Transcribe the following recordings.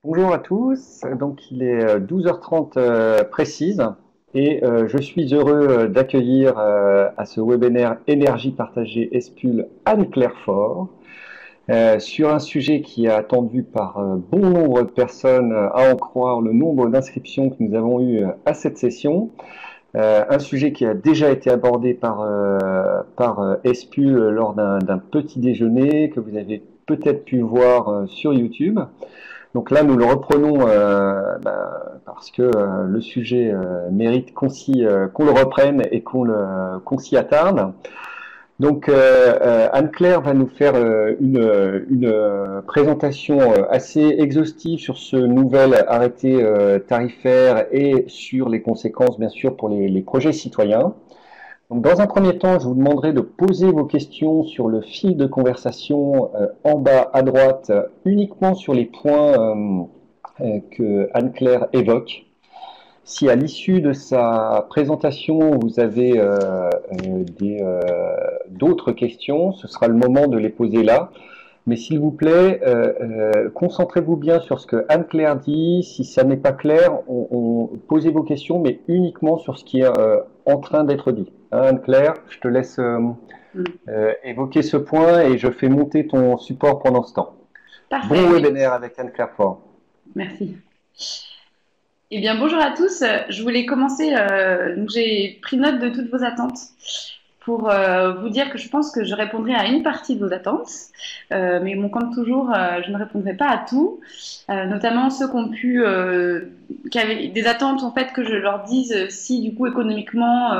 Bonjour à tous, donc il est 12h30 précise et je suis heureux d'accueillir à ce webinaire Énergie partagée Espul Anne-Claire Faure sur un sujet qui est attendu par bon nombre de personnes, à en croire le nombre d'inscriptions que nous avons eues à cette session. Un sujet qui a déjà été abordé par Espul lors d'un petit déjeuner que vous avez peut-être pu voir sur YouTube. Donc là, nous le reprenons parce que le sujet mérite qu'on le reprenne et qu'on s'y attarde. Donc Anne-Claire va nous faire une présentation assez exhaustive sur ce nouvel arrêté tarifaire et sur les conséquences, bien sûr, pour les projets citoyens. Donc, dans un premier temps, je vous demanderai de poser vos questions sur le fil de conversation en bas à droite, uniquement sur les points que Anne-Claire évoque. Si à l'issue de sa présentation, vous avez d'autres questions, ce sera le moment de les poser là. Mais s'il vous plaît, concentrez-vous bien sur ce que Anne-Claire dit. Si ça n'est pas clair, posez vos questions, mais uniquement sur ce qui est en train d'être dit. Hein, Anne-Claire, je te laisse évoquer ce point et je fais monter ton support pendant ce temps. Parfait. Bon webinaire avec Anne-Claire Faure. Merci. Eh bien, bonjour à tous. Je voulais commencer, donc j'ai pris note de toutes vos attentes pour vous dire que je pense que je répondrai à une partie de vos attentes, mais bon, comme toujours, je ne répondrai pas à tout, notamment ceux qui avaient des attentes en fait que je leur dise si du coup économiquement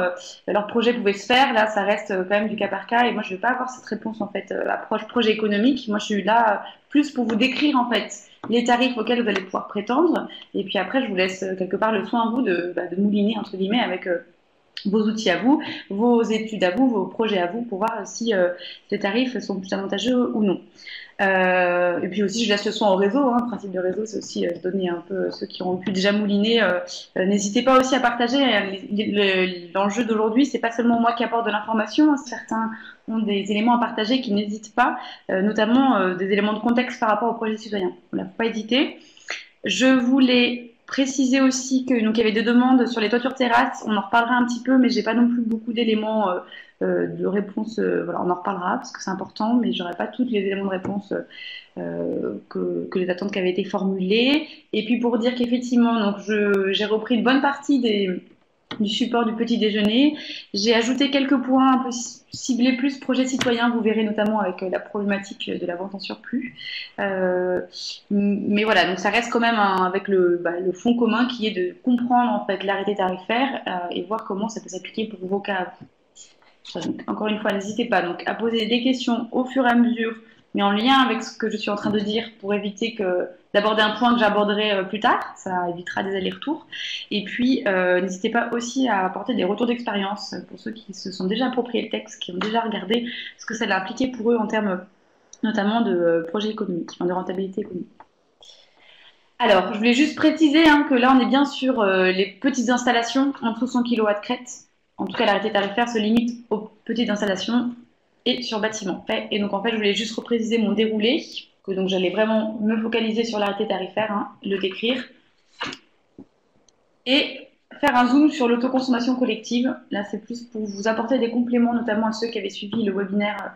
leur projet pouvait se faire. Là, ça reste quand même du cas par cas, et moi je ne vais pas avoir cette réponse en fait approche projet économique. Moi, je suis là plus pour vous décrire en fait les tarifs auxquels vous allez pouvoir prétendre, et puis après, je vous laisse quelque part le soin à vous de mouliner entre guillemets avec vos outils à vous, vos études à vous, vos projets à vous, pour voir si les tarifs sont plus avantageux ou non. Et puis aussi, je laisse le soin au réseau. Hein. Le principe de réseau, c'est aussi donner un peu ceux qui ont pu déjà mouliner. N'hésitez pas aussi à partager. L'enjeu d'aujourd'hui, c'est pas seulement moi qui apporte de l'information. Certains ont des éléments à partager qui n'hésitent pas, notamment des éléments de contexte par rapport au projet citoyen. Il ne faut pas hésiter. Je voulais préciser aussi que donc il y avait des demandes sur les toitures terrasses. On en reparlera un petit peu, mais j'ai pas non plus beaucoup d'éléments de réponse. Voilà, on en reparlera parce que c'est important, mais j'aurai pas tous les éléments de réponse que les attentes qui avaient été formulées. Et puis pour dire qu'effectivement, donc j'ai repris une bonne partie du support du petit déjeuner. J'ai ajouté quelques points un peu ciblés plus projet citoyen, vous verrez notamment avec la problématique de la vente en surplus. Mais voilà, donc ça reste quand même avec le fond commun qui est de comprendre en fait l'arrêté tarifaire et voir comment ça peut s'appliquer pour vos cas à vous. Donc, encore une fois, n'hésitez pas donc, à poser des questions au fur et à mesure, mais en lien avec ce que je suis en train de dire pour éviter d'aborder un point que j'aborderai plus tard. Ça évitera des allers-retours. Et puis, n'hésitez pas aussi à apporter des retours d'expérience pour ceux qui se sont déjà appropriés le texte, qui ont déjà regardé ce que ça a impliqué pour eux en termes notamment de projets économiques, de rentabilité économique. Alors, je voulais juste préciser que là, on est bien sur les petites installations en dessous de 100 kW crête. En tout cas, l'arrêté tarifaire se limite aux petites installations et sur bâtiment. Et donc, en fait, je voulais juste repréciser mon déroulé, que donc j'allais vraiment me focaliser sur l'arrêté tarifaire, le décrire, et faire un zoom sur l'autoconsommation collective. Là, c'est plus pour vous apporter des compléments, notamment à ceux qui avaient suivi le webinaire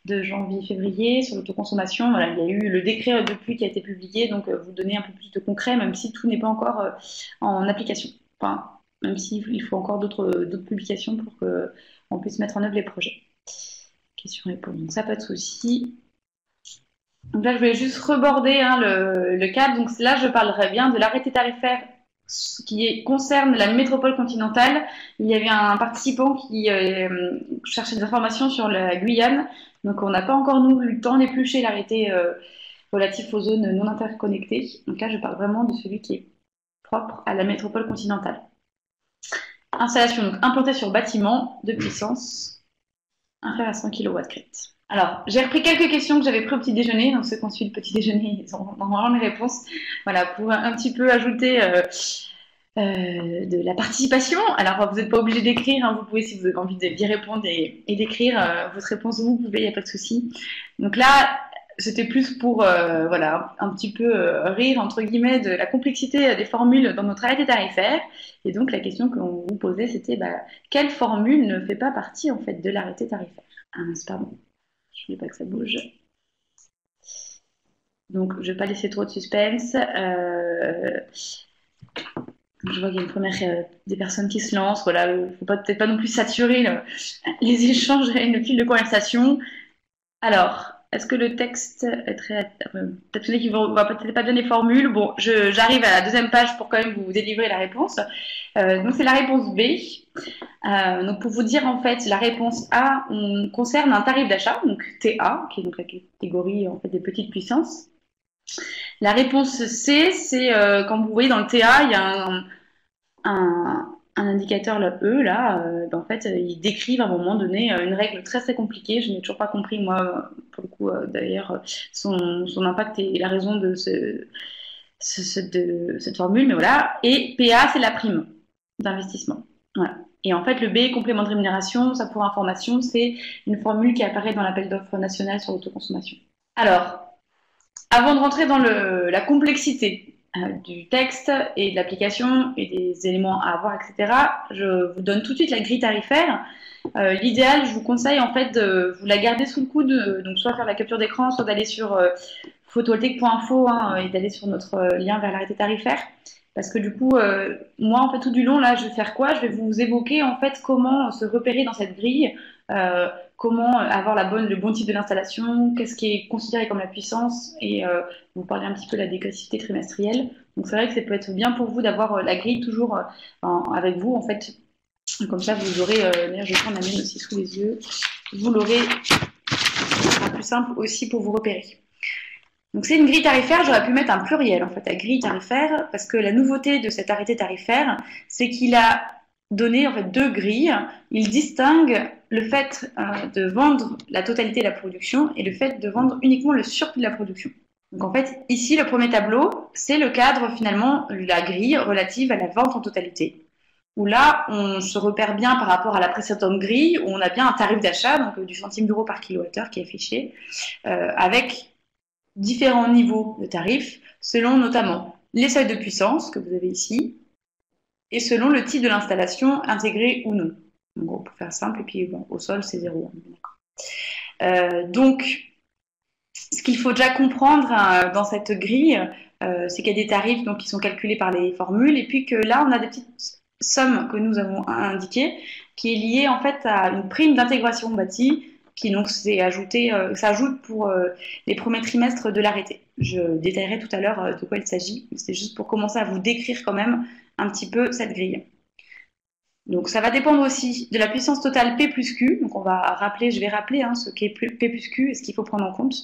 de janvier-février sur l'autoconsommation. Voilà, il y a eu le décret depuis qui a été publié, donc vous donner un peu plus de concret, même si tout n'est pas encore en application. Enfin, même s'il faut encore d'autres publications pour qu'on puisse mettre en œuvre les projets. Question-réponse, donc ça, pas de souci. Donc là, je vais juste reborder le cadre. Donc là, je parlerai bien de l'arrêté tarifaire qui concerne la métropole continentale. Il y avait un participant qui cherchait des informations sur la Guyane. Donc, on n'a pas encore, nous, eu le temps d'éplucher l'arrêté relatif aux zones non interconnectées. Donc là, je parle vraiment de celui qui est propre à la métropole continentale. Installation donc, implantée sur bâtiment de puissance inférieure à 100 kW crête. Alors, j'ai repris quelques questions que j'avais prises au petit déjeuner. Donc, ceux qui ont suivi le petit déjeuner, ils ont normalement mes réponses. Voilà, pour un petit peu ajouter de la participation. Alors, vous n'êtes pas obligé d'écrire. Vous pouvez, si vous avez envie d'y répondre et d'écrire votre réponse, vous pouvez, il n'y a pas de souci. Donc là, c'était plus pour voilà, un petit peu rire, entre guillemets, de la complexité des formules dans notre arrêté tarifaire. Et donc, la question qu'on vous posait, c'était quelle formule ne fait pas partie en fait, de l'arrêté tarifaire? Pardon, je ne voulais pas que ça bouge. Donc, je ne vais pas laisser trop de suspense. Je vois qu'il y a une première des personnes qui se lancent. Voilà, il ne faut peut-être pas non plus saturer les échanges et le fil de conversation. Alors, est-ce que le texte est très... Peut-être qu'il ne va peut-être pas bien les formules. Bon, j'arrive à la deuxième page pour quand même vous délivrer la réponse. Donc, c'est la réponse B. Donc, pour vous dire, en fait, la réponse A concerne un tarif d'achat, donc TA, qui est donc la catégorie en fait, des petites puissances. La réponse C, c'est quand vous voyez dans le TA, il y a un indicateur, le E, là, en fait, ils décrivent à un moment donné une règle très très compliquée. Je n'ai toujours pas compris, moi, pour le coup, d'ailleurs, son impact et la raison de cette formule, mais voilà. Et PA, c'est la prime d'investissement. Voilà. Et en fait, le B, complément de rémunération, ça pour information, c'est une formule qui apparaît dans l'appel d'offres national sur l'autoconsommation. Alors, avant de rentrer dans la complexité du texte et de l'application et des éléments à avoir, etc., je vous donne tout de suite la grille tarifaire. L'idéal, je vous conseille en fait de vous la garder sous le coude, donc soit faire la capture d'écran, soit d'aller sur photovoltaique.info et d'aller sur notre lien vers l'arrêté tarifaire. Parce que du coup, moi, en fait, tout du long, là, je vais faire quoi? Je vais vous évoquer, en fait, comment se repérer dans cette grille, comment avoir le bon type de l'installation, qu'est-ce qui est considéré comme la puissance, et vous parler un petit peu de la dégressivité trimestrielle. Donc, c'est vrai que ça peut être bien pour vous d'avoir la grille toujours avec vous, en fait. Comme ça, vous aurez, d'ailleurs, je vais prendre la mienne aussi sous les yeux, vous l'aurez, ce sera plus simple aussi pour vous repérer. Donc c'est une grille tarifaire, j'aurais pu mettre un pluriel en fait à grille tarifaire, parce que la nouveauté de cet arrêté tarifaire, c'est qu'il a donné en fait deux grilles. Il distingue le fait de vendre la totalité de la production et le fait de vendre uniquement le surplus de la production. Donc en fait, ici, le premier tableau, c'est le cadre finalement, la grille relative à la vente en totalité. Où là, on se repère bien par rapport à la précédente grille, où on a bien un tarif d'achat, donc du centime d'euro par kilowattheure qui est affiché, avec différents niveaux de tarifs, selon notamment les seuils de puissance que vous avez ici, et selon le type de l'installation, intégrée ou non. Donc, pour faire simple, et puis bon, au sol, c'est 0. Donc, ce qu'il faut déjà comprendre dans cette grille, c'est qu'il y a des tarifs donc, qui sont calculés par les formules, et puis que là, on a des petites sommes que nous avons indiquées, qui est liée en fait à une prime d'intégration bâtie, qui donc s'ajoute pour les premiers trimestres de l'arrêté. Je détaillerai tout à l'heure de quoi il s'agit, c'est juste pour commencer à vous décrire quand même un petit peu cette grille. Donc ça va dépendre aussi de la puissance totale P plus Q, donc je vais rappeler ce qu'est P plus Q et ce qu'il faut prendre en compte,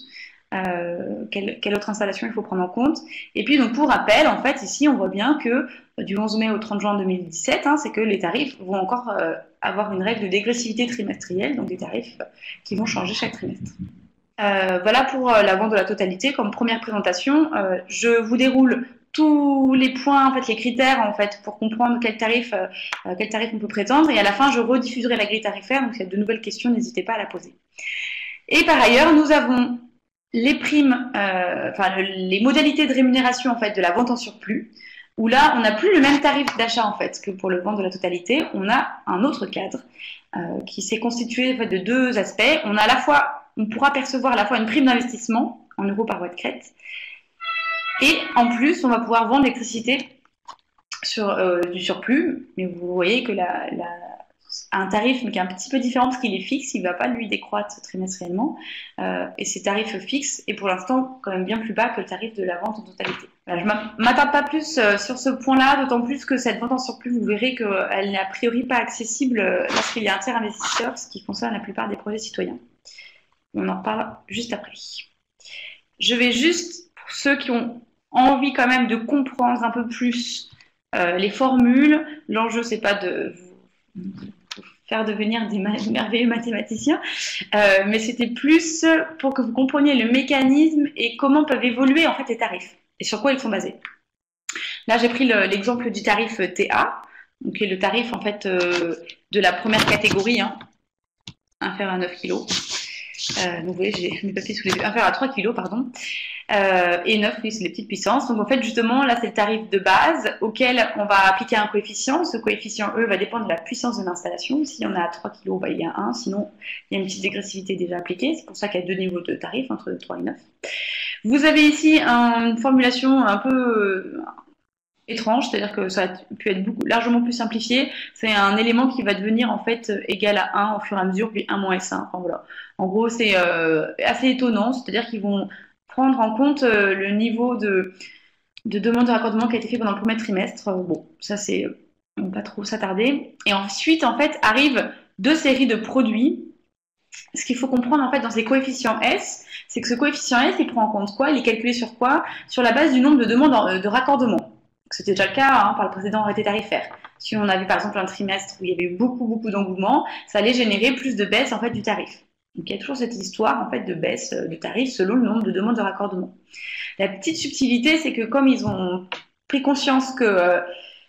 quelle autre installation il faut prendre en compte. Et puis donc pour rappel, en fait ici on voit bien que du 11 mai au 30 juin 2017, c'est que les tarifs vont encore avoir une règle de dégressivité trimestrielle, donc des tarifs qui vont changer chaque trimestre. Voilà pour la vente de la totalité comme première présentation. Je vous déroule tous les points, en fait, les critères, en fait, pour comprendre quel tarif on peut prétendre. Et à la fin, je rediffuserai la grille tarifaire. Donc, s'il y a de nouvelles questions, n'hésitez pas à la poser. Et par ailleurs, nous avons les primes, les modalités de rémunération, en fait, de la vente en surplus, où là, on n'a plus le même tarif d'achat, en fait, que pour le vente de la totalité. On a un autre cadre qui s'est constitué en fait, de deux aspects. On pourra percevoir à la fois une prime d'investissement en euros par watt crête, et en plus, on va pouvoir vendre l'électricité sur du surplus. Mais vous voyez que un tarif qui est un petit peu différent parce qu'il est fixe, il ne va pas lui décroître trimestriellement. Et ces tarifs fixes est pour l'instant quand même bien plus bas que le tarif de la vente en totalité. Voilà, je ne m'attarde pas plus sur ce point-là, d'autant plus que cette vente en surplus, vous verrez qu'elle n'est a priori pas accessible lorsqu'il y a un tiers investisseur, ce qui concerne la plupart des projets citoyens. On en reparle juste après. Je vais juste, pour ceux qui ont envie quand même de comprendre un peu plus les formules, l'enjeu c'est pas de vous faire devenir des merveilleux mathématiciens, mais c'était plus pour que vous compreniez le mécanisme et comment peuvent évoluer en fait les tarifs et sur quoi ils sont basés. Là j'ai pris l'exemple du tarif TA, donc qui est le tarif en fait de la première catégorie, inférieur à 9 kg. Donc vous voyez, j'ai mes papiers sous les yeux. Inférieur à 3 kg, pardon. Et 9, oui, c'est les petites puissances. Donc en fait, justement, là, c'est le tarif de base auquel on va appliquer un coefficient. Ce coefficient, E, va dépendre de la puissance de l'installation. Si on a 3 kg, bah, il y a 1. Sinon, il y a une petite dégressivité déjà appliquée. C'est pour ça qu'il y a deux niveaux de tarifs, entre 3 et 9. Vous avez ici une formulation un peu étrange, c'est-à-dire que ça a pu être largement plus simplifié. C'est un élément qui va devenir en fait égal à 1 au fur et à mesure, puis 1 moins S1. Enfin, voilà. En gros, c'est assez étonnant, c'est-à-dire qu'ils vont prendre en compte le niveau de demande de raccordement qui a été fait pendant le premier trimestre. Bon, ça c'est, on va pas trop s'attarder. Et ensuite, en fait, arrivent deux séries de produits. Ce qu'il faut comprendre en fait dans ces coefficients S, c'est que ce coefficient S, il prend en compte quoi? Il est calculé sur quoi? Sur la base du nombre de demandes de raccordement. C'était déjà le cas par le précédent arrêté tarifaire. Si on avait par exemple un trimestre où il y avait eu beaucoup d'engouement, ça allait générer plus de baisse en fait du tarif. Donc il y a toujours cette histoire en fait de baisse du tarif selon le nombre de demandes de raccordement. La petite subtilité, c'est que comme ils ont pris conscience que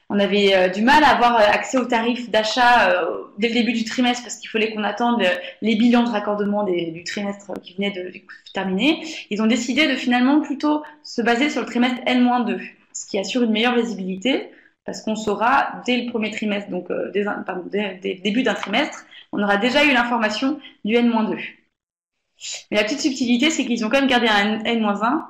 on avait du mal à avoir accès aux tarifs d'achat dès le début du trimestre parce qu'il fallait qu'on attende les bilans de raccordement du trimestre qui venait de terminer, ils ont décidé de finalement plutôt se baser sur le trimestre N-2, ce qui assure une meilleure visibilité parce qu'on saura dès le premier trimestre, donc dès le début d'un trimestre, on aura déjà eu l'information du N-2. Mais la petite subtilité, c'est qu'ils ont quand même gardé un N-1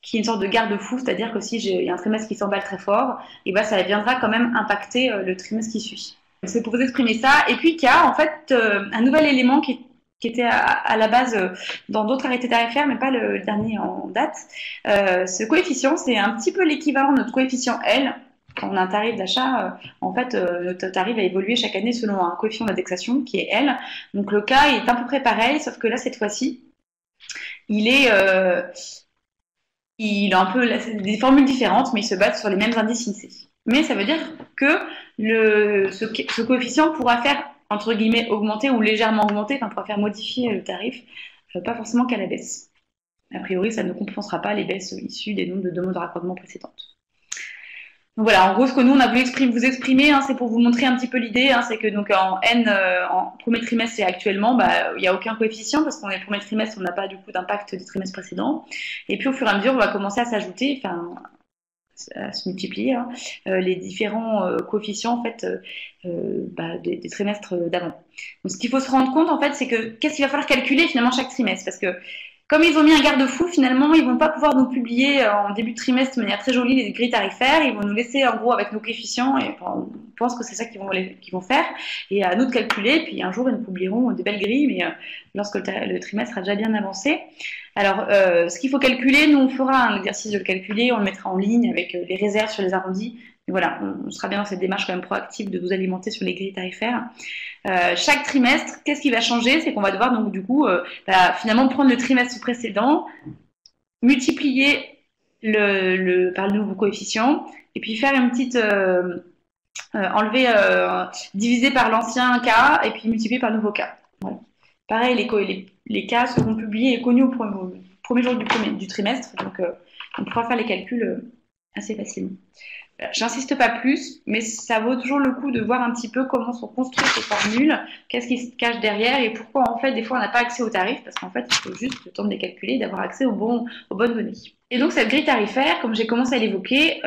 qui est une sorte de garde-fou, c'est-à-dire que si j'ai un trimestre qui s'emballe très fort, et ben ça viendra quand même impacter le trimestre qui suit. C'est pour vous exprimer ça. Et puis il y a en fait un nouvel élément qui était à la base dans d'autres arrêtés tarifaires, mais pas le dernier en date. Ce coefficient, c'est un petit peu l'équivalent de notre coefficient L. Quand on a un tarif d'achat, en fait, notre tarif va évoluer chaque année selon un coefficient d'indexation qui est L. Donc le cas est à peu près pareil, sauf que là, cette fois-ci, il a un peu des formules différentes, mais il se base sur les mêmes indices INSEE. Mais ça veut dire que ce coefficient pourra faire, entre guillemets, augmenter ou légèrement augmenter, enfin, pourra faire modifier le tarif, pas forcément qu'à la baisse. A priori, ça ne compensera pas les baisses issues des nombres de demandes de raccordement précédentes. Donc voilà, en gros, ce que nous, on a voulu vous exprimer, c'est pour vous montrer un petit peu l'idée, c'est que donc en N, en premier trimestre et actuellement, il n'y a aucun coefficient parce qu'on est premier trimestre, on n'a pas du coup d'impact des trimestres précédents. Et puis au fur et à mesure, on va commencer à s'ajouter, à se multiplier, les différents coefficients en fait des trimestres d'avant. Donc ce qu'il faut se rendre compte en fait, c'est que qu'est-ce qu'il va falloir calculer finalement chaque trimestre, parce que comme ils ont mis un garde-fou, finalement, ils vont pas pouvoir nous publier en début de trimestre de manière très jolie les grilles tarifaires. Ils vont nous laisser en gros avec nos coefficients et on pense que c'est ça qu'ils vont faire. Et à nous de calculer. Puis un jour, ils nous publieront des belles grilles, mais lorsque le trimestre a déjà bien avancé. Alors, ce qu'il faut calculer, nous on fera un exercice de le calculer, on le mettra en ligne avec les réserves sur les arrondis. Et voilà, on sera bien dans cette démarche quand même proactive de vous alimenter sur les grilles tarifaires. Chaque trimestre, qu'est-ce qui va changer? C'est qu'on va devoir donc du coup finalement prendre le trimestre précédent, multiplier par le nouveau coefficient, et puis faire une petite diviser par l'ancien cas, et puis multiplier par le nouveau cas. Voilà. Pareil, les cas seront publiés et connus au premier jour du trimestre, donc on pourra faire les calculs assez facilement. J'insiste pas plus, mais ça vaut toujours le coup de voir un petit peu comment sont construites ces formules, qu'est-ce qui se cache derrière et pourquoi en fait des fois on n'a pas accès aux tarifs, parce qu'en fait il faut juste le temps de les calculer et d'avoir accès aux bonnes données. Et donc cette grille tarifaire, comme j'ai commencé à l'évoquer,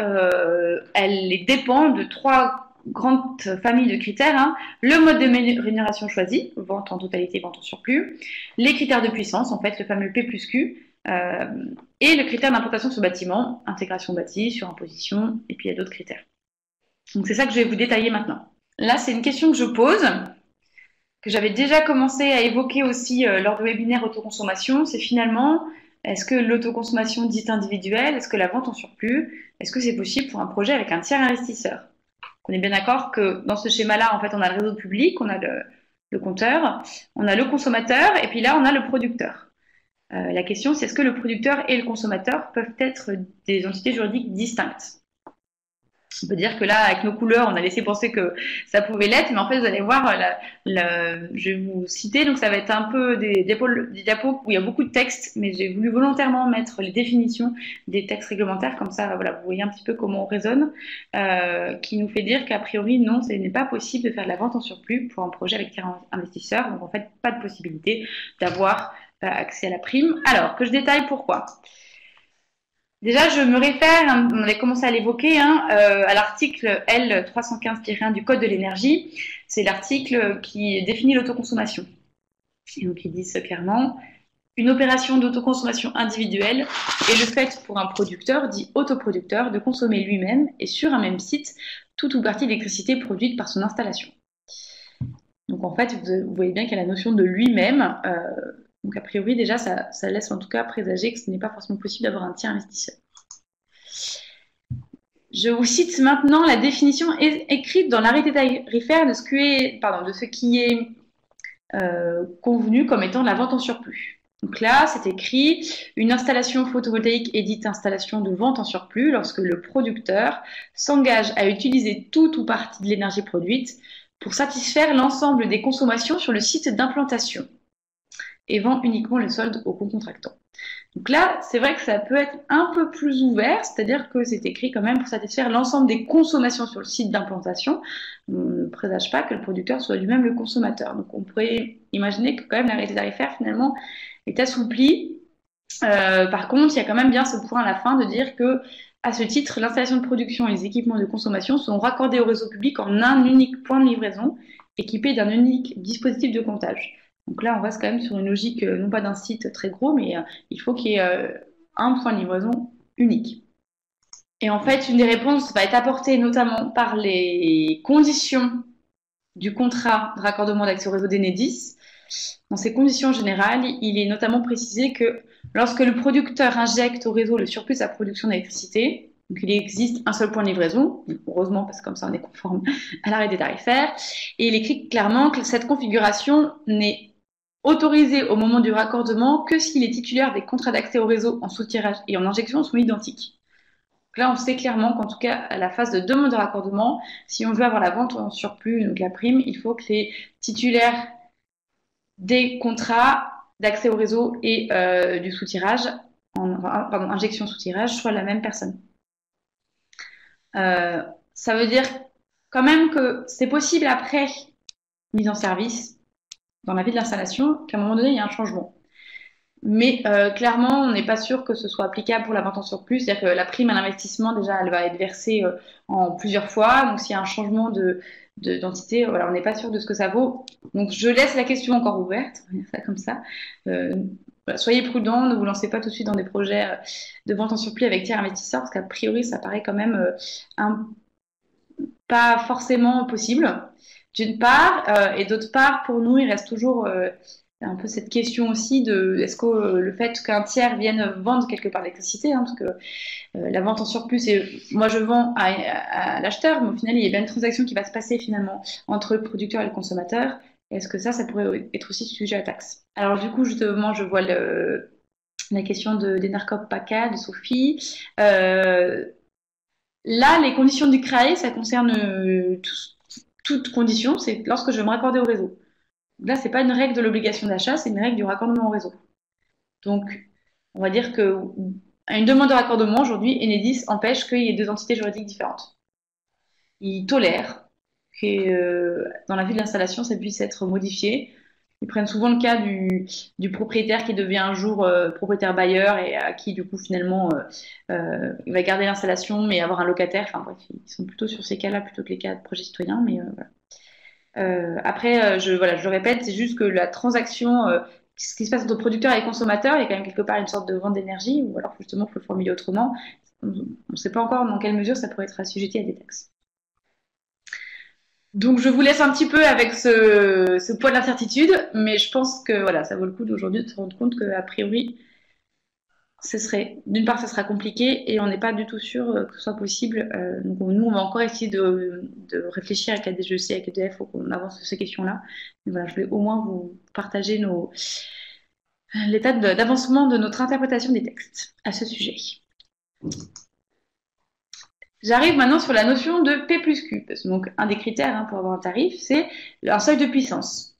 elle dépend de trois grandes familles de critères. Le mode de rémunération choisi, vente en totalité, vente en surplus, les critères de puissance, en fait le fameux P plus Q, et le critère d'implantation sur bâtiment, intégration bâti, surimposition, et puis il y a d'autres critères. Donc c'est ça que je vais vous détailler maintenant. Là, c'est une question que je pose, que j'avais déjà commencé à évoquer aussi lors du webinaire autoconsommation, c'est finalement, est-ce que l'autoconsommation dite individuelle, est-ce que la vente en surplus, est-ce que c'est possible pour un projet avec un tiers investisseur? On est bien d'accord que dans ce schéma-là, en fait, on a le réseau public, on a le compteur, on a le consommateur, et puis là, on a le producteur. La question, c'est est-ce que le producteur et le consommateur peuvent être des entités juridiques distinctes? On peut dire que là, avec nos couleurs, on a laissé penser que ça pouvait l'être, mais en fait, vous allez voir, je vais vous citer, donc ça va être un peu des diapos où il y a beaucoup de textes, mais j'ai voulu volontairement mettre les définitions des textes réglementaires, comme ça, voilà, vous voyez un petit peu comment on raisonne, qui nous fait dire qu'a priori, non, ce n'est pas possible de faire de la vente en surplus pour un projet avec tiers investisseur, donc en fait, pas de possibilité d'avoir accès à la prime. Alors, que je détaille pourquoi. Déjà, je me réfère, on avait commencé à l'évoquer, à l'article L315-1 du Code de l'énergie. C'est l'article qui définit l'autoconsommation. Et donc, ils disent clairement, une opération d'autoconsommation individuelle est le fait pour un producteur, dit autoproducteur, de consommer lui-même et sur un même site tout ou partie d'électricité produite par son installation. Donc, en fait, vous voyez bien qu'il y a la notion de lui-même. Donc, a priori, déjà, ça laisse en tout cas présager que ce n'est pas forcément possible d'avoir un tiers investisseur. Je vous cite maintenant la définition écrite dans l'arrêté tarifaire de ce qui est convenu comme étant la vente en surplus. Donc là, c'est écrit « Une installation photovoltaïque est dite installation de vente en surplus lorsque le producteur s'engage à utiliser toute ou partie de l'énergie produite pour satisfaire l'ensemble des consommations sur le site d'implantation et vend uniquement le solde au co-contractant. » Donc là, c'est vrai que ça peut être un peu plus ouvert, c'est-à-dire que c'est écrit quand même pour satisfaire l'ensemble des consommations sur le site d'implantation. On ne présage pas que le producteur soit lui-même le consommateur. Donc on pourrait imaginer que quand même l'arrêté tarifaire finalement est assoupli. Par contre, il y a quand même bien ce point à la fin de dire que à ce titre, l'installation de production et les équipements de consommation sont raccordés au réseau public en un unique point de livraison, équipé d'un unique dispositif de comptage. Donc là, on reste quand même sur une logique, non pas d'un site très gros, mais il faut qu'il y ait un point de livraison unique. Et en fait, une des réponses va être apportée notamment par les conditions du contrat de raccordement d'accès au réseau d'Enedis. Dans ces conditions générales, il est notamment précisé que lorsque le producteur injecte au réseau le surplus de sa production d'électricité, donc il existe un seul point de livraison, heureusement parce que comme ça on est conforme à l'arrêté tarifaire, et il écrit clairement que cette configuration n'est autorisé au moment du raccordement que si les titulaires des contrats d'accès au réseau en soutirage et en injection sont identiques. Donc là, on sait clairement qu'en tout cas, à la phase de demande de raccordement, si on veut avoir la vente en surplus, donc la prime, il faut que les titulaires des contrats d'accès au réseau et du soutirage, injection soutirage, soient la même personne. Ça veut dire quand même que c'est possible après mise en service dans la vie de l'installation, qu'à un moment donné, il y a un changement. Mais clairement, on n'est pas sûr que ce soit applicable pour la vente en surplus. C'est-à-dire que la prime à l'investissement, déjà, elle va être versée en plusieurs fois. Donc, s'il y a un changement d'entité, voilà, on n'est pas sûr de ce que ça vaut. Donc, je laisse la question encore ouverte. On va dire ça comme ça. Voilà, soyez prudents, ne vous lancez pas tout de suite dans des projets de vente en surplus avec tiers investisseurs, parce qu'a priori, ça paraît quand même pas forcément possible. D'une part, et d'autre part, pour nous, il reste toujours un peu cette question aussi de est-ce que le fait qu'un tiers vienne vendre quelque part l'électricité, parce que la vente en surplus, c'est moi je vends à l'acheteur, mais au final, il y a bien une transaction qui va se passer finalement entre le producteur et le consommateur. Est-ce que ça pourrait être aussi sujet à taxe? Alors du coup, justement, je vois la question d'Enercop PACA, de Sophie. Là, les conditions du CRAE, ça concerne toute condition, c'est lorsque je vais me raccorder au réseau. Là, ce n'est pas une règle de l'obligation d'achat, c'est une règle du raccordement au réseau. Donc, on va dire qu'à une demande de raccordement, aujourd'hui, Enedis empêche qu'il y ait deux entités juridiques différentes. Ils tolèrent que dans la vie de l'installation, ça puisse être modifié. Ils prennent souvent le cas du propriétaire qui devient un jour propriétaire bailleur et à qui, du coup, finalement, il va garder l'installation mais avoir un locataire. Enfin, bref, ils sont plutôt sur ces cas-là plutôt que les cas de projet citoyen. Mais voilà. Après, je le répète, c'est juste que la transaction, ce qui se passe entre producteur et consommateur, il y a quand même quelque part une sorte de vente d'énergie, ou alors justement, il faut le formuler autrement. On ne sait pas encore dans quelle mesure ça pourrait être assujetti à des taxes. Donc je vous laisse un petit peu avec ce poids d'incertitude, mais je pense que voilà, ça vaut le coup d'aujourd'hui de se rendre compte qu'a priori, d'une part, ça sera compliqué et on n'est pas du tout sûr que ce soit possible. Donc nous, on va encore essayer de réfléchir avec la DGEC, avec EDF, pour qu'on avance sur ces questions-là. Mais voilà, je voulais au moins vous partager l'état d'avancement de notre interprétation des textes à ce sujet. J'arrive maintenant sur la notion de P plus Q. Donc, un des critères pour avoir un tarif, c'est un seuil de puissance.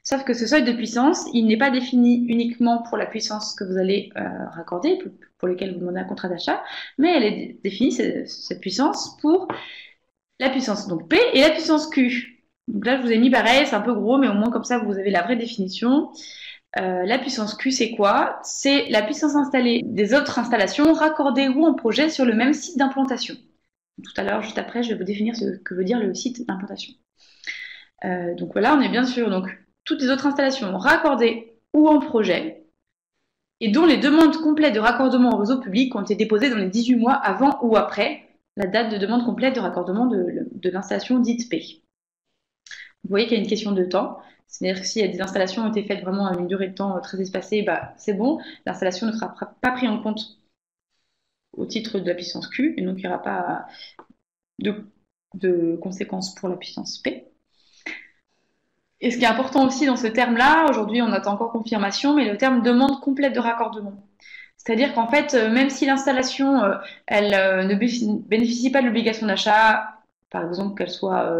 Sauf que ce seuil de puissance, il n'est pas défini uniquement pour la puissance que vous allez raccorder, pour lequel vous demandez un contrat d'achat, mais elle est définie, cette puissance, pour la puissance donc P et la puissance Q. Donc là, je vous ai mis pareil, c'est un peu gros, mais au moins comme ça, vous avez la vraie définition. La puissance Q, c'est quoi? C'est la puissance installée des autres installations raccordées ou en projet sur le même site d'implantation. Tout à l'heure, juste après, je vais vous définir ce que veut dire le site d'implantation. Donc voilà, on est bien sûr donc toutes les autres installations raccordées ou en projet et dont les demandes complètes de raccordement au réseau public ont été déposées dans les 18 mois avant ou après la date de demande complète de raccordement de l'installation dite P. Vous voyez qu'il y a une question de temps. C'est-à-dire que s'il y a des installations qui ont été faites vraiment à une durée de temps très espacée, bah, c'est bon, l'installation ne sera pas prise en compte au titre de la puissance Q, et donc il n'y aura pas de conséquences pour la puissance P. Et ce qui est important aussi dans ce terme-là, aujourd'hui on attend encore confirmation, mais le terme demande complète de raccordement. C'est-à-dire qu'en fait, même si l'installation elle ne bénéficie pas de l'obligation d'achat, par exemple qu'elle soit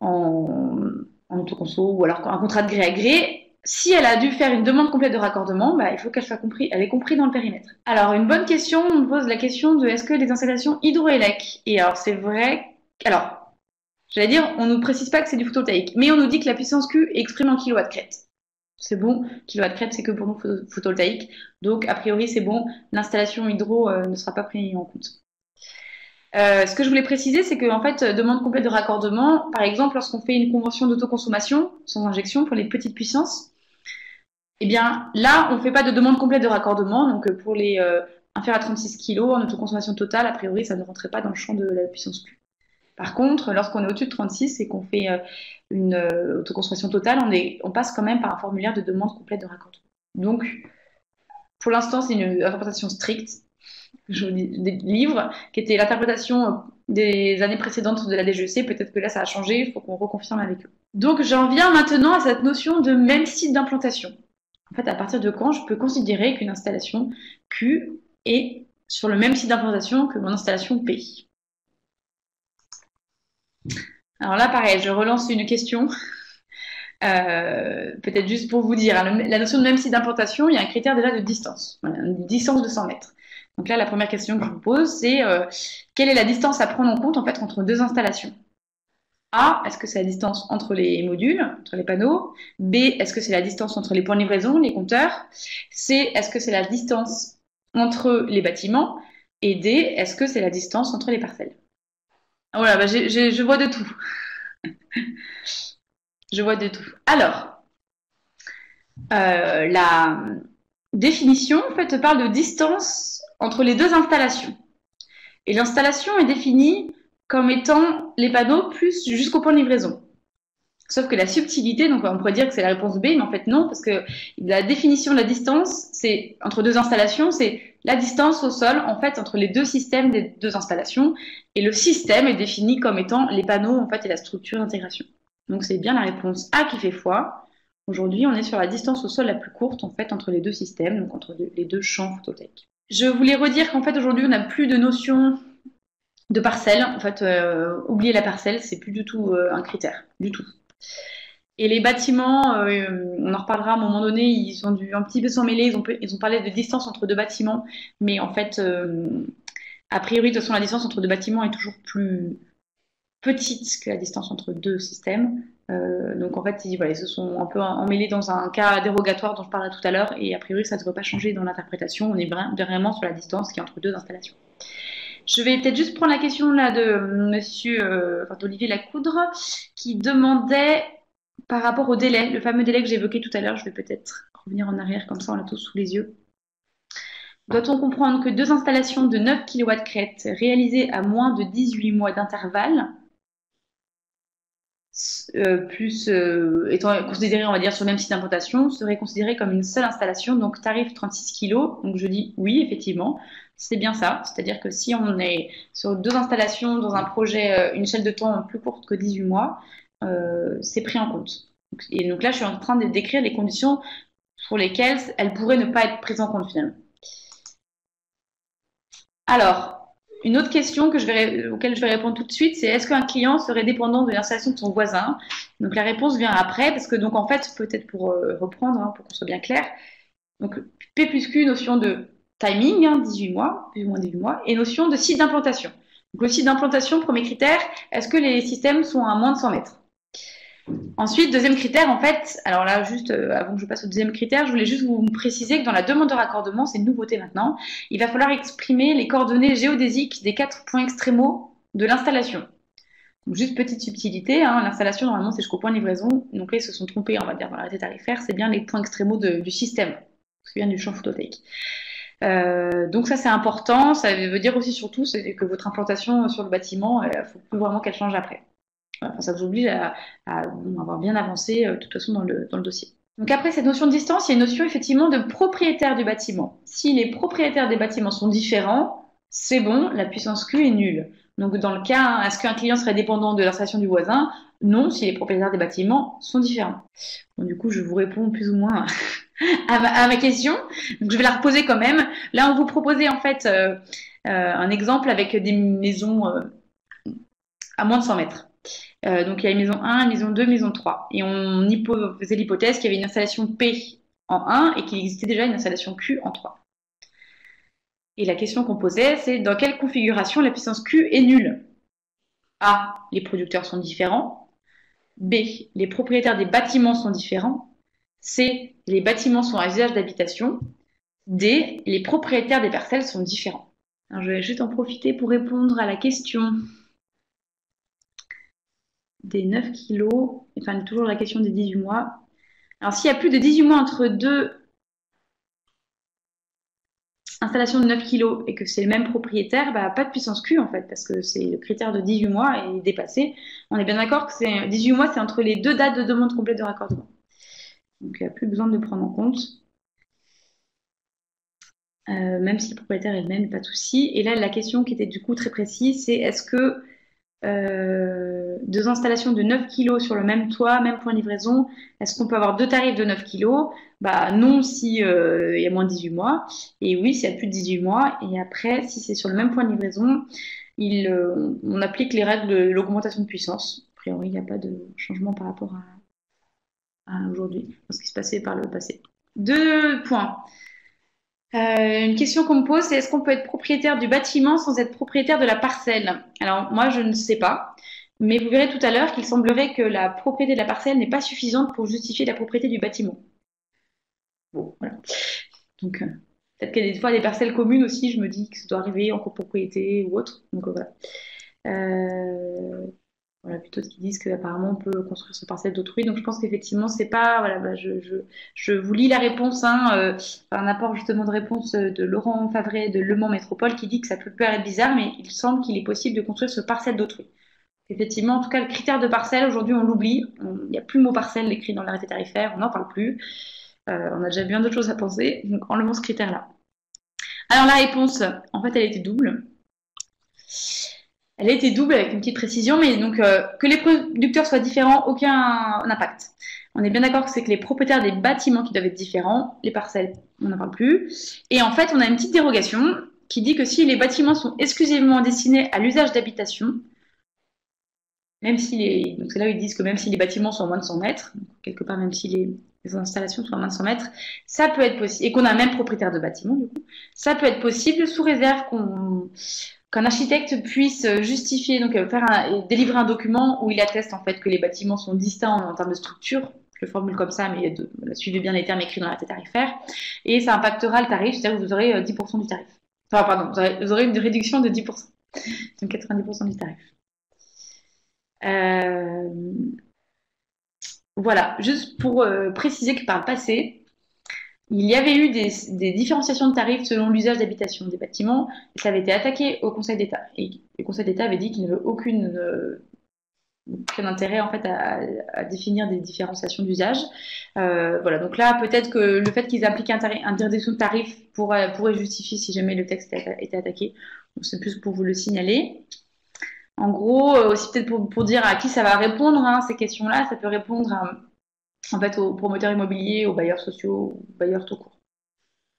en autoconso ou alors un contrat de gré à gré, si elle a dû faire une demande complète de raccordement, bah, il faut qu'elle soit comprise, elle est comprise dans le périmètre. Alors une bonne question, on me pose la question de est-ce que les installations hydroélectriques, et alors c'est vrai, alors j'allais dire, on ne nous précise pas que c'est du photovoltaïque, mais on nous dit que la puissance Q est exprimée en kilowatts crête. C'est bon, kilowatt crête, c'est que pour nous photovoltaïque. Donc, a priori, c'est bon, l'installation hydro ne sera pas prise en compte. Ce que je voulais préciser, c'est qu'en fait, demande complète de raccordement, par exemple, lorsqu'on fait une convention d'autoconsommation sans injection pour les petites puissances, eh bien, là, on ne fait pas de demande complète de raccordement. Donc, pour les inférieurs à 36 kg en autoconsommation totale, a priori, ça ne rentrait pas dans le champ de la puissance Q. Par contre, lorsqu'on est au-dessus de 36 et qu'on fait une autoconsommation totale, on passe quand même par un formulaire de demande complète de raccordement. Donc, pour l'instant, c'est une interprétation stricte. Je livre, qui était l'interprétation des années précédentes de la DGEC. Peut-être que là, ça a changé, il faut qu'on reconfirme avec eux. Donc, j'en viens maintenant à cette notion de même site d'implantation. En fait, à partir de quand je peux considérer qu'une installation Q est sur le même site d'implantation que mon installation P? Alors là, pareil, je relance une question, peut-être juste pour vous dire, hein, la notion de même site d'implantation, il y a un critère déjà de distance, voilà, une distance de 100 mètres. Donc là, la première question que je vous pose, c'est quelle est la distance à prendre en compte en fait entre deux installations? A, est-ce que c'est la distance entre les modules, entre les panneaux? B, est-ce que c'est la distance entre les points de livraison, les compteurs? C, est-ce que c'est la distance entre les bâtiments? Et D, est-ce que c'est la distance entre les parcelles? Voilà, bah je vois de tout. Je vois de tout. Alors, la définition, en fait, parle de distance entre les deux installations. Et l'installation est définie comme étant les panneaux plus jusqu'au point de livraison. Sauf que la subtilité, donc on pourrait dire que c'est la réponse B, mais en fait non, parce que la définition de la distance, c'est entre deux installations, c'est la distance au sol, en fait, entre les deux systèmes des deux installations. Et le système est défini comme étant les panneaux, en fait, et la structure d'intégration. Donc c'est bien la réponse A qui fait foi. Aujourd'hui, on est sur la distance au sol la plus courte, en fait, entre les deux systèmes, donc entre les deux champs photovoltaïques. Je voulais redire qu'en fait, aujourd'hui, on n'a plus de notion de parcelle. En fait, oublier la parcelle, c'est plus du tout un critère, du tout. Et les bâtiments, on en reparlera à un moment donné, ils ont dû un petit peu s'en mêler, ils ont parlé de distance entre deux bâtiments, mais en fait, a priori, de toute façon, la distance entre deux bâtiments est toujours plus petite que la distance entre deux systèmes. Donc en fait, voilà, ils se sont un peu emmêlés dans un cas dérogatoire dont je parlerai tout à l'heure, et a priori, ça ne devrait pas changer dans l'interprétation, on est vraiment sur la distance qui est entre deux installations. Je vais peut-être juste prendre la question là d'Olivier Lacoudre, qui demandait par rapport au délai, le fameux délai que j'ai évoqué tout à l'heure. Je vais peut-être revenir en arrière, comme ça on l'a tous sous les yeux. Doit-on comprendre que deux installations de 9 kW crête réalisées à moins de 18 mois d'intervalle, étant considérées, on va dire, sur le même site d'implantation, seraient considérées comme une seule installation, donc tarif 36 kg? Donc je dis oui, effectivement. C'est bien ça, c'est-à-dire que si on est sur deux installations dans un projet, une échelle de temps plus courte que 18 mois, c'est pris en compte. Et donc là, je suis en train de décrire les conditions pour lesquelles elles pourraient ne pas être prises en compte finalement. Alors, une autre question auquel je vais répondre tout de suite, c'est est-ce qu'un client serait dépendant de l'installation de son voisin? Donc la réponse vient après, parce que donc en fait, peut-être pour reprendre, hein, pour qu'on soit bien clair, donc P plus Q, notion de timing, hein, 18 mois, plus ou moins 18 mois, et notion de site d'implantation. Donc le site d'implantation, premier critère, est-ce que les systèmes sont à moins de 100 mètres? Ensuite, deuxième critère, en fait, alors là, juste avant que je passe au deuxième critère, je voulais juste vous préciser que dans la demande de raccordement, c'est une nouveauté maintenant, il va falloir exprimer les coordonnées géodésiques des 4 points extrémaux de l'installation. Donc, juste petite subtilité, hein, l'installation, normalement, c'est jusqu'au point de livraison. Donc là, ils se sont trompés, on va dire, dans l'arrêté tarifaire, c'est bien les points extrémaux du système, c'est bien du champ photovoltaïque. Donc ça, c'est important. Ça veut dire aussi surtout que votre implantation sur le bâtiment, il ne faut plus vraiment qu'elle change après. Enfin, ça vous oblige à avoir bien avancé de toute façon dans le dossier. Donc après cette notion de distance, il y a une notion effectivement de propriétaire du bâtiment. Si les propriétaires des bâtiments sont différents, c'est bon, la puissance Q est nulle. Donc dans le cas, est-ce qu'un client serait dépendant de l'installation du voisin? Non, si les propriétaires des bâtiments sont différents. Bon, du coup, je vous réponds plus ou moins à ma question. Donc je vais la reposer quand même. Là, on vous proposait en fait un exemple avec des maisons à moins de 100 mètres. Donc il y a une maison 1, une maison 2, une maison 3. Et on faisait l'hypothèse qu'il y avait une installation P en 1 et qu'il existait déjà une installation Q en 3. Et la question qu'on posait, c'est dans quelle configuration la puissance Q est nulle? A, les producteurs sont différents. B, les propriétaires des bâtiments sont différents. C, les bâtiments sont à usage d'habitation. D, les propriétaires des parcelles sont différents. Alors, je vais juste en profiter pour répondre à la question des 9 kilos, enfin toujours la question des 18 mois. Alors s'il y a plus de 18 mois entre deux installations de 9 kilos et que c'est le même propriétaire, bah, pas de puissance Q en fait, parce que c'est le critère de 18 mois est dépassé. On est bien d'accord que c'est 18 mois, c'est entre les deux dates de demande complète de raccordement. Donc il n'y a plus besoin de le prendre en compte. Même si le propriétaire est le même, pas de souci. Et là, la question qui était du coup très précise, c'est est-ce que deux installations de 9 kg sur le même toit, même point de livraison, est-ce qu'on peut avoir deux tarifs de 9 kg? Bah non si il y a moins de 18 mois, et oui s'il y a plus de 18 mois, et après si c'est sur le même point de livraison, on applique les règles de l'augmentation de puissance. A priori, il n'y a pas de changement par rapport à aujourd'hui, ce qui se passait par le passé. Deux points. Une question qu'on me pose, c'est est-ce qu'on peut être propriétaire du bâtiment sans être propriétaire de la parcelle? Alors moi, je ne sais pas, mais vous verrez tout à l'heure qu'il semblerait que la propriété de la parcelle n'est pas suffisante pour justifier la propriété du bâtiment. Bon, voilà. Donc peut-être qu'il y a des fois des parcelles communes aussi, je me dis que ça doit arriver en copropriété ou autre. Donc voilà. Voilà, plutôt qu'ils disent qu'apparemment on peut construire sur parcelle d'autrui. Donc je pense qu'effectivement, c'est pas. Voilà, bah, je vous lis la réponse, hein, un apport justement de réponse de Laurent Favret de Le Mans Métropole qui dit que ça peut paraître bizarre, mais il semble qu'il est possible de construire sur parcelle d'autrui. Effectivement, en tout cas, le critère de parcelle, aujourd'hui, on l'oublie. Il n'y a plus le mot parcelle écrit dans l'arrêté tarifaire, on n'en parle plus. On a déjà bien d'autres choses à penser, donc enlevons ce critère-là. Alors la réponse, en fait, elle était double. Elle a été double avec une petite précision, mais donc que les producteurs soient différents, aucun impact. On est bien d'accord que c'est que les propriétaires des bâtiments qui doivent être différents, les parcelles, on n'en parle plus. Et en fait, on a une petite dérogation qui dit que si les bâtiments sont exclusivement destinés à l'usage d'habitation, même si donc c'est là où ils disent que même si les bâtiments sont à moins de 100 mètres, quelque part même si les installations sont à moins de 100 mètres, ça peut être possible, et qu'on a un même propriétaire de bâtiment, du coup, ça peut être possible sous réserve qu'un architecte puisse justifier, donc délivrer un document où il atteste en fait que les bâtiments sont distincts en termes de structure. Je le formule comme ça, mais suivez bien les termes écrits dans l'arrêté tarifaire. Et ça impactera le tarif, c'est-à-dire que vous aurez 10% du tarif. Enfin, pardon, vous aurez une réduction de 10%, donc 90% du tarif. Voilà, juste pour préciser que par le passé, il y avait eu des différenciations de tarifs selon l'usage d'habitation des bâtiments, et ça avait été attaqué au Conseil d'État. Et le Conseil d'État avait dit qu'il n'avait aucun intérêt en fait à définir des différenciations d'usage. Voilà, donc là, peut-être que le fait qu'ils appliquent une réduction de tarif pourrait justifier si jamais le texte était attaqué. C'est plus pour vous le signaler. En gros, aussi peut-être pour dire à qui ça va répondre, hein, ces questions-là, ça peut répondre en fait, aux promoteurs immobiliers, aux bailleurs sociaux, aux bailleurs tout court.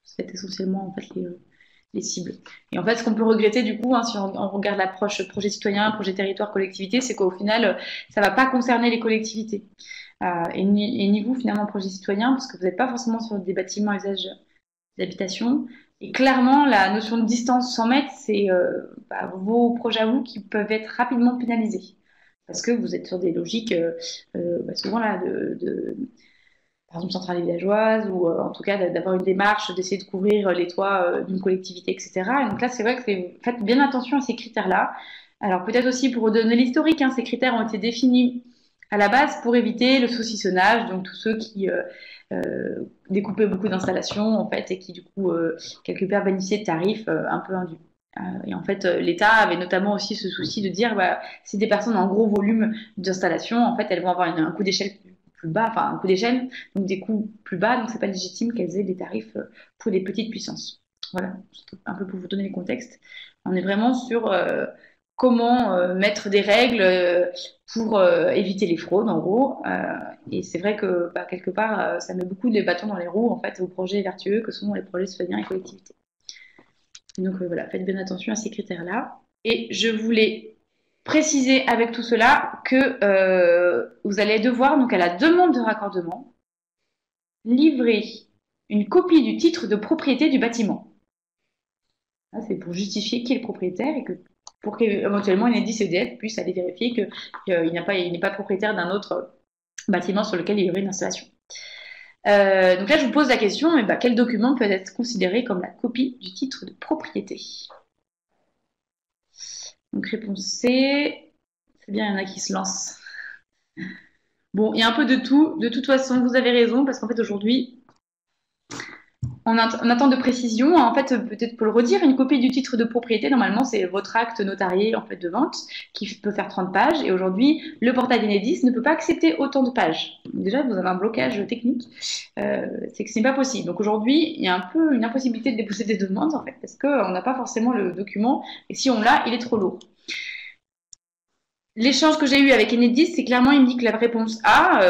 C'est essentiellement en fait les cibles. Et en fait, ce qu'on peut regretter du coup, hein, si on regarde l'approche projet citoyen, projet territoire, collectivité, c'est qu'au final, ça ne va pas concerner les collectivités. Et ni vous finalement projet citoyen, parce que vous n'êtes pas forcément sur des bâtiments à usage d'habitation. Et clairement, la notion de distance 100 mètres, c'est vos projets à vous qui peuvent être rapidement pénalisés. parce que vous êtes sur des logiques, souvent là, par exemple, centrale villageoise, ou en tout cas d'avoir une démarche, d'essayer de couvrir les toits d'une collectivité, etc. Et donc là, c'est vrai que faites bien attention à ces critères-là. Alors peut-être aussi pour donner l'historique, hein, ces critères ont été définis à la base pour éviter le saucissonnage, donc tous ceux qui découpaient beaucoup d'installations en fait et qui du coup quelque part bénéficiaient de tarifs un peu indus. Et en fait, l'État avait notamment aussi ce souci de dire, bah, si des personnes en gros volume d'installation, en fait, elles vont avoir un coût d'échelle plus bas, enfin un coût d'échelle, donc des coûts plus bas, donc c'est pas légitime qu'elles aient des tarifs pour des petites puissances. Voilà, un peu pour vous donner le contexte. On est vraiment sur comment mettre des règles pour éviter les fraudes, en gros. Et c'est vrai que bah, quelque part, ça met beaucoup de bâtons dans les roues en fait aux projets vertueux que sont les projets citoyens et collectivités. Donc voilà, faites bien attention à ces critères-là. Et je voulais préciser avec tout cela que vous allez devoir, donc à la demande de raccordement, livrer une copie du titre de propriété du bâtiment. C'est pour justifier qui est le propriétaire et que pour qu'éventuellement Enedis EDF puisse aller vérifier qu'il n'est pas propriétaire d'un autre bâtiment sur lequel il y aurait une installation. Donc là, je vous pose la question, quel document peut être considéré comme la copie du titre de propriété? Donc réponse C, c'est bien, il y en a qui se lancent. Bon, il y a un peu de tout. De toute façon, vous avez raison, parce qu'en fait, aujourd'hui, en attente de précision, en fait, peut-être pour le redire, une copie du titre de propriété, normalement, c'est votre acte notarié en fait, de vente, qui peut faire 30 pages. Et aujourd'hui, le portail d'Enedis ne peut pas accepter autant de pages. Donc déjà, vous avez un blocage technique, c'est que ce n'est pas possible. Donc aujourd'hui, il y a un peu une impossibilité de déposer des demandes, en fait, parce qu'on n'a pas forcément le document. Et si on l'a, il est trop lourd. L'échange que j'ai eu avec Enedis, c'est clairement, il me dit que la réponse A,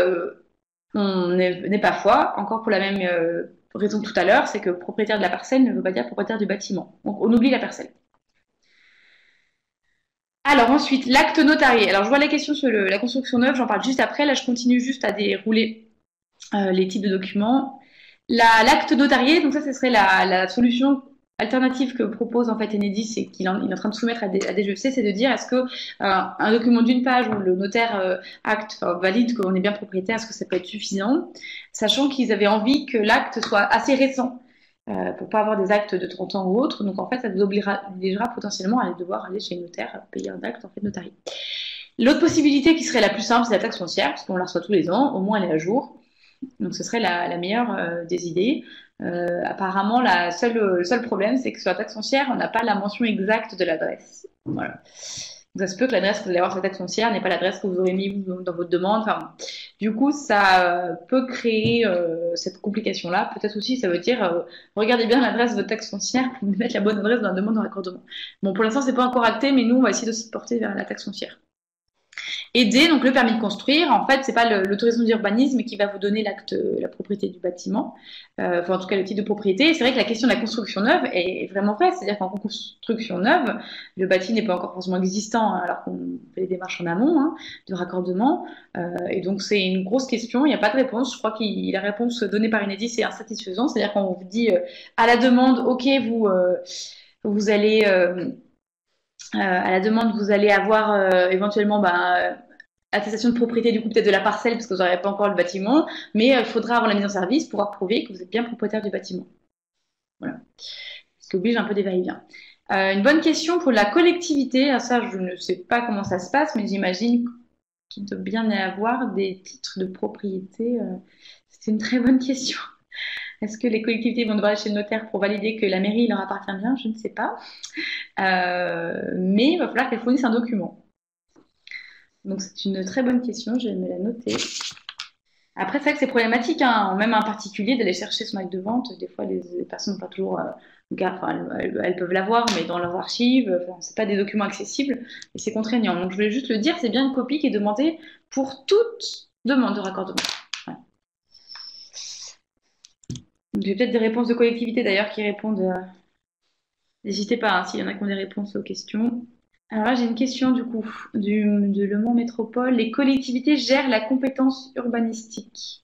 on n'est pas foi, encore pour la même raison que tout à l'heure, c'est que propriétaire de la parcelle ne veut pas dire propriétaire du bâtiment. Donc on oublie la parcelle. Alors ensuite, l'acte notarié. Alors je vois la question sur la construction neuve, j'en parle juste après. Là, je continue juste à dérouler les types de documents. L'acte notarié, donc ça, ce serait la solution alternative que propose en fait Enedis et qu'il est en train de soumettre à DGEC, c'est de dire est-ce que un document d'une page où le notaire valide qu'on est bien propriétaire, est-ce que ça peut être suffisant, sachant qu'ils avaient envie que l'acte soit assez récent pour pas avoir des actes de 30 ans ou autres. Donc en fait, ça vous obligera potentiellement à devoir aller chez le notaire payer un acte en fait notarié. L'autre possibilité qui serait la plus simple, c'est la taxe foncière, parce qu'on la reçoit tous les ans, au moins elle est à jour. Donc ce serait la meilleure des idées. Apparemment, le seul problème, c'est que sur la taxe foncière, on n'a pas la mention exacte de l'adresse. Voilà. Donc, ça se peut que l'adresse que vous allez avoir sur la taxe foncière n'est pas l'adresse que vous aurez mis dans votre demande. Enfin, du coup, ça peut créer cette complication-là. Peut-être aussi, ça veut dire, regardez bien l'adresse de votre taxe foncière pour mettre la bonne adresse dans la demande de raccordement. Bon, pour l'instant, c'est pas encore acté, mais nous, on va essayer de se porter vers la taxe foncière. Et D, donc le permis de construire, en fait, c'est pas l'autorisation d'urbanisme qui va vous donner la propriété du bâtiment, enfin en tout cas le titre de propriété. Et c'est vrai que la question de la construction neuve est vraiment vraie, c'est-à-dire qu'en construction neuve, le bâti n'est pas encore forcément existant alors qu'on fait des démarches en amont de raccordement. Et donc c'est une grosse question, il n'y a pas de réponse. Je crois que la réponse donnée par Enedis est insatisfaisante, c'est-à-dire qu'on vous dit à la demande, ok, vous allez à la demande, vous allez avoir éventuellement attestation de propriété du coup peut-être de la parcelle parce que vous n'aurez pas encore le bâtiment, mais il faudra avoir la mise en service pour pouvoir prouver que vous êtes bien propriétaire du bâtiment. Voilà. Ce qui oblige un peu des va-et-vient. Une bonne question pour la collectivité. Alors ça, je ne sais pas comment ça se passe, mais j'imagine qu'il doit bien y avoir des titres de propriété. C'est une très bonne question. Est-ce que les collectivités vont devoir aller chez le notaire pour valider que la mairie leur appartient bien? Je ne sais pas. Mais il va falloir qu'elles fournissent un document. Donc c'est une très bonne question, je vais me la noter. Après, c'est vrai que c'est problématique, même un particulier, d'aller chercher son acte de vente. Des fois, les personnes n'ont pas toujours elles peuvent l'avoir, mais dans leurs archives, c'est pas des documents accessibles et c'est contraignant. Donc je voulais juste le dire, c'est bien une copie qui est demandée pour toute demande de raccordement. Voilà. J'ai peut-être des réponses de collectivité d'ailleurs qui répondent. N'hésitez pas, s'il y en a qui ont des réponses aux questions. Alors là, j'ai une question du coup de Le Mans Métropole. Les collectivités gèrent la compétence urbanistique.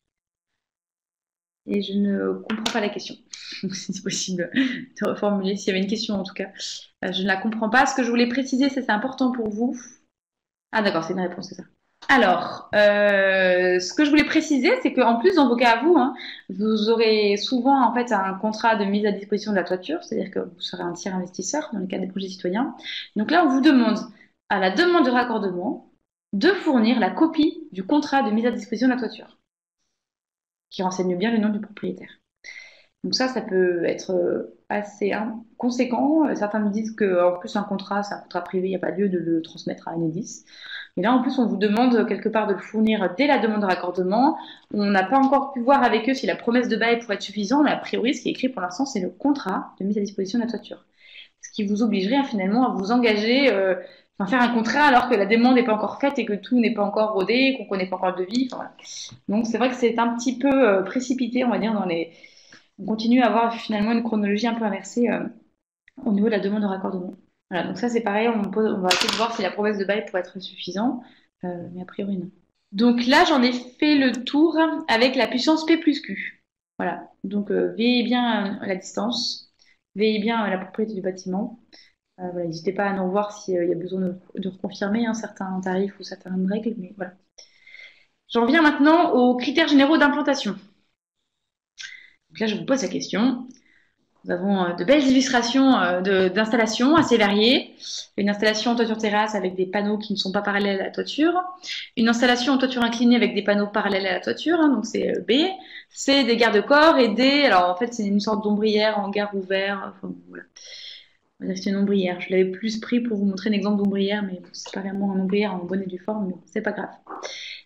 Et je ne comprends pas la question. Donc, si c'est possible de reformuler, s'il y avait une question en tout cas. Je ne la comprends pas. Ce que je voulais préciser, c'est important pour vous. Ah d'accord, c'est une réponse, c'est ça. Alors, ce que je voulais préciser, c'est qu'en plus, dans vos cas à vous, hein, vous aurez souvent en fait un contrat de mise à disposition de la toiture, c'est-à-dire que vous serez un tiers investisseur dans le cadre des projets citoyens. Donc là, on vous demande, à la demande de raccordement, de fournir la copie du contrat de mise à disposition de la toiture, qui renseigne bien le nom du propriétaire. Donc ça peut être assez conséquent. Certains me disent que en plus un contrat, c'est un contrat privé, il n'y a pas lieu de le transmettre à Enedis. Et là, en plus, on vous demande quelque part de le fournir dès la demande de raccordement. On n'a pas encore pu voir avec eux si la promesse de bail pourrait être suffisante, mais a priori, ce qui est écrit pour l'instant, c'est le contrat de mise à disposition de la toiture. Ce qui vous obligerait finalement à vous engager, enfin faire un contrat alors que la demande n'est pas encore faite et que tout n'est pas encore rodé, qu'on ne connaît pas encore le devis. Enfin, voilà. Donc c'est vrai que c'est un petit peu précipité, on va dire, on continue à avoir finalement une chronologie un peu inversée au niveau de la demande de raccordement. Voilà, donc ça c'est pareil, on va essayer de voir si la promesse de bail pourrait être suffisante, mais a priori non. Donc là j'en ai fait le tour avec la puissance P plus Q. Voilà, donc veillez bien la distance, veillez bien la propriété du bâtiment. Voilà, n'hésitez pas à nous revoir s'il y a besoin de reconfirmer certains tarifs ou certaines règles, mais voilà. J'en viens maintenant aux critères généraux d'implantation. Donc là je vous pose la question. Nous avons de belles illustrations d'installations assez variées. Une installation en toiture terrasse avec des panneaux qui ne sont pas parallèles à la toiture. Une installation en toiture inclinée avec des panneaux parallèles à la toiture, hein, donc c'est B. C'est des garde-corps et D. Alors en fait, c'est une sorte d'ombrière en gare ouvert. Enfin, voilà. On va dire que c'est une ombrière. Je l'avais plus pris pour vous montrer un exemple d'ombrière, mais c'est pas vraiment un ombrière en bonne et due forme, mais c'est pas grave.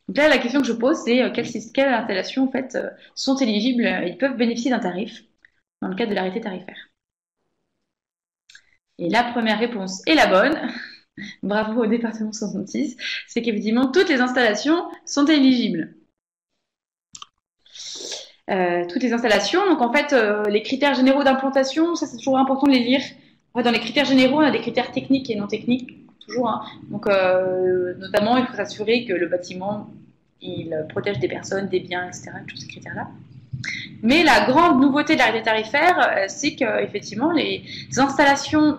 Donc là, la question que je pose, c'est quelles installations en fait, sont éligibles et peuvent bénéficier d'un tarif dans le cadre de l'arrêté tarifaire. Et la première réponse est la bonne. Bravo au département 66. C'est qu'effectivement, toutes les installations sont éligibles. Toutes les installations. Donc en fait, les critères généraux d'implantation, ça c'est toujours important de les lire. En fait, dans les critères généraux, on a des critères techniques et non techniques, toujours. Hein. Donc notamment, il faut s'assurer que le bâtiment, il protège des personnes, des biens, etc. Tous ces critères-là. Mais la grande nouveauté de l'arrêté tarifaire, c'est qu'effectivement, les installations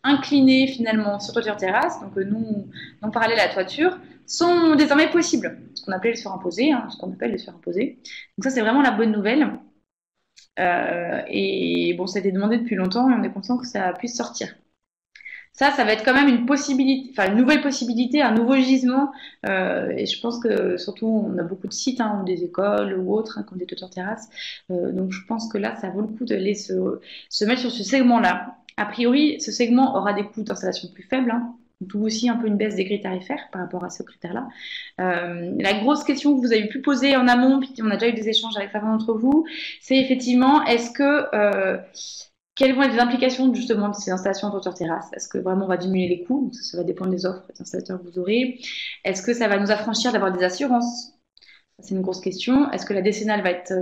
inclinées finalement sur toiture terrasse, donc nous, non parallèles à la toiture, sont désormais possibles. Ce qu'on appelle le surimposé, hein, ce qu'on appelle le surimposé. Donc ça, c'est vraiment la bonne nouvelle. Et bon, ça a été demandé depuis longtemps et on est content que ça puisse sortir. Ça va être quand même une possibilité, enfin une nouvelle possibilité, un nouveau gisement. Et je pense que surtout, on a beaucoup de sites, hein, des écoles ou autres, hein, comme des toitures terrasses. Donc je pense que là, ça vaut le coup d'aller se mettre sur ce segment-là. A priori, ce segment aura des coûts d'installation plus faibles, hein, d'où aussi un peu une baisse des grilles tarifaires par rapport à ce critère-là. La grosse question que vous avez pu poser en amont, puis on a déjà eu des échanges avec certains d'entre vous, c'est effectivement, quelles vont être les implications justement de ces installations en toiture terrasse? Est-ce que vraiment on va diminuer les coûts? Donc, ça va dépendre des offres des installateurs que vous aurez. Est-ce que ça va nous affranchir d'avoir des assurances? C'est une grosse question. Est-ce que la décennale va être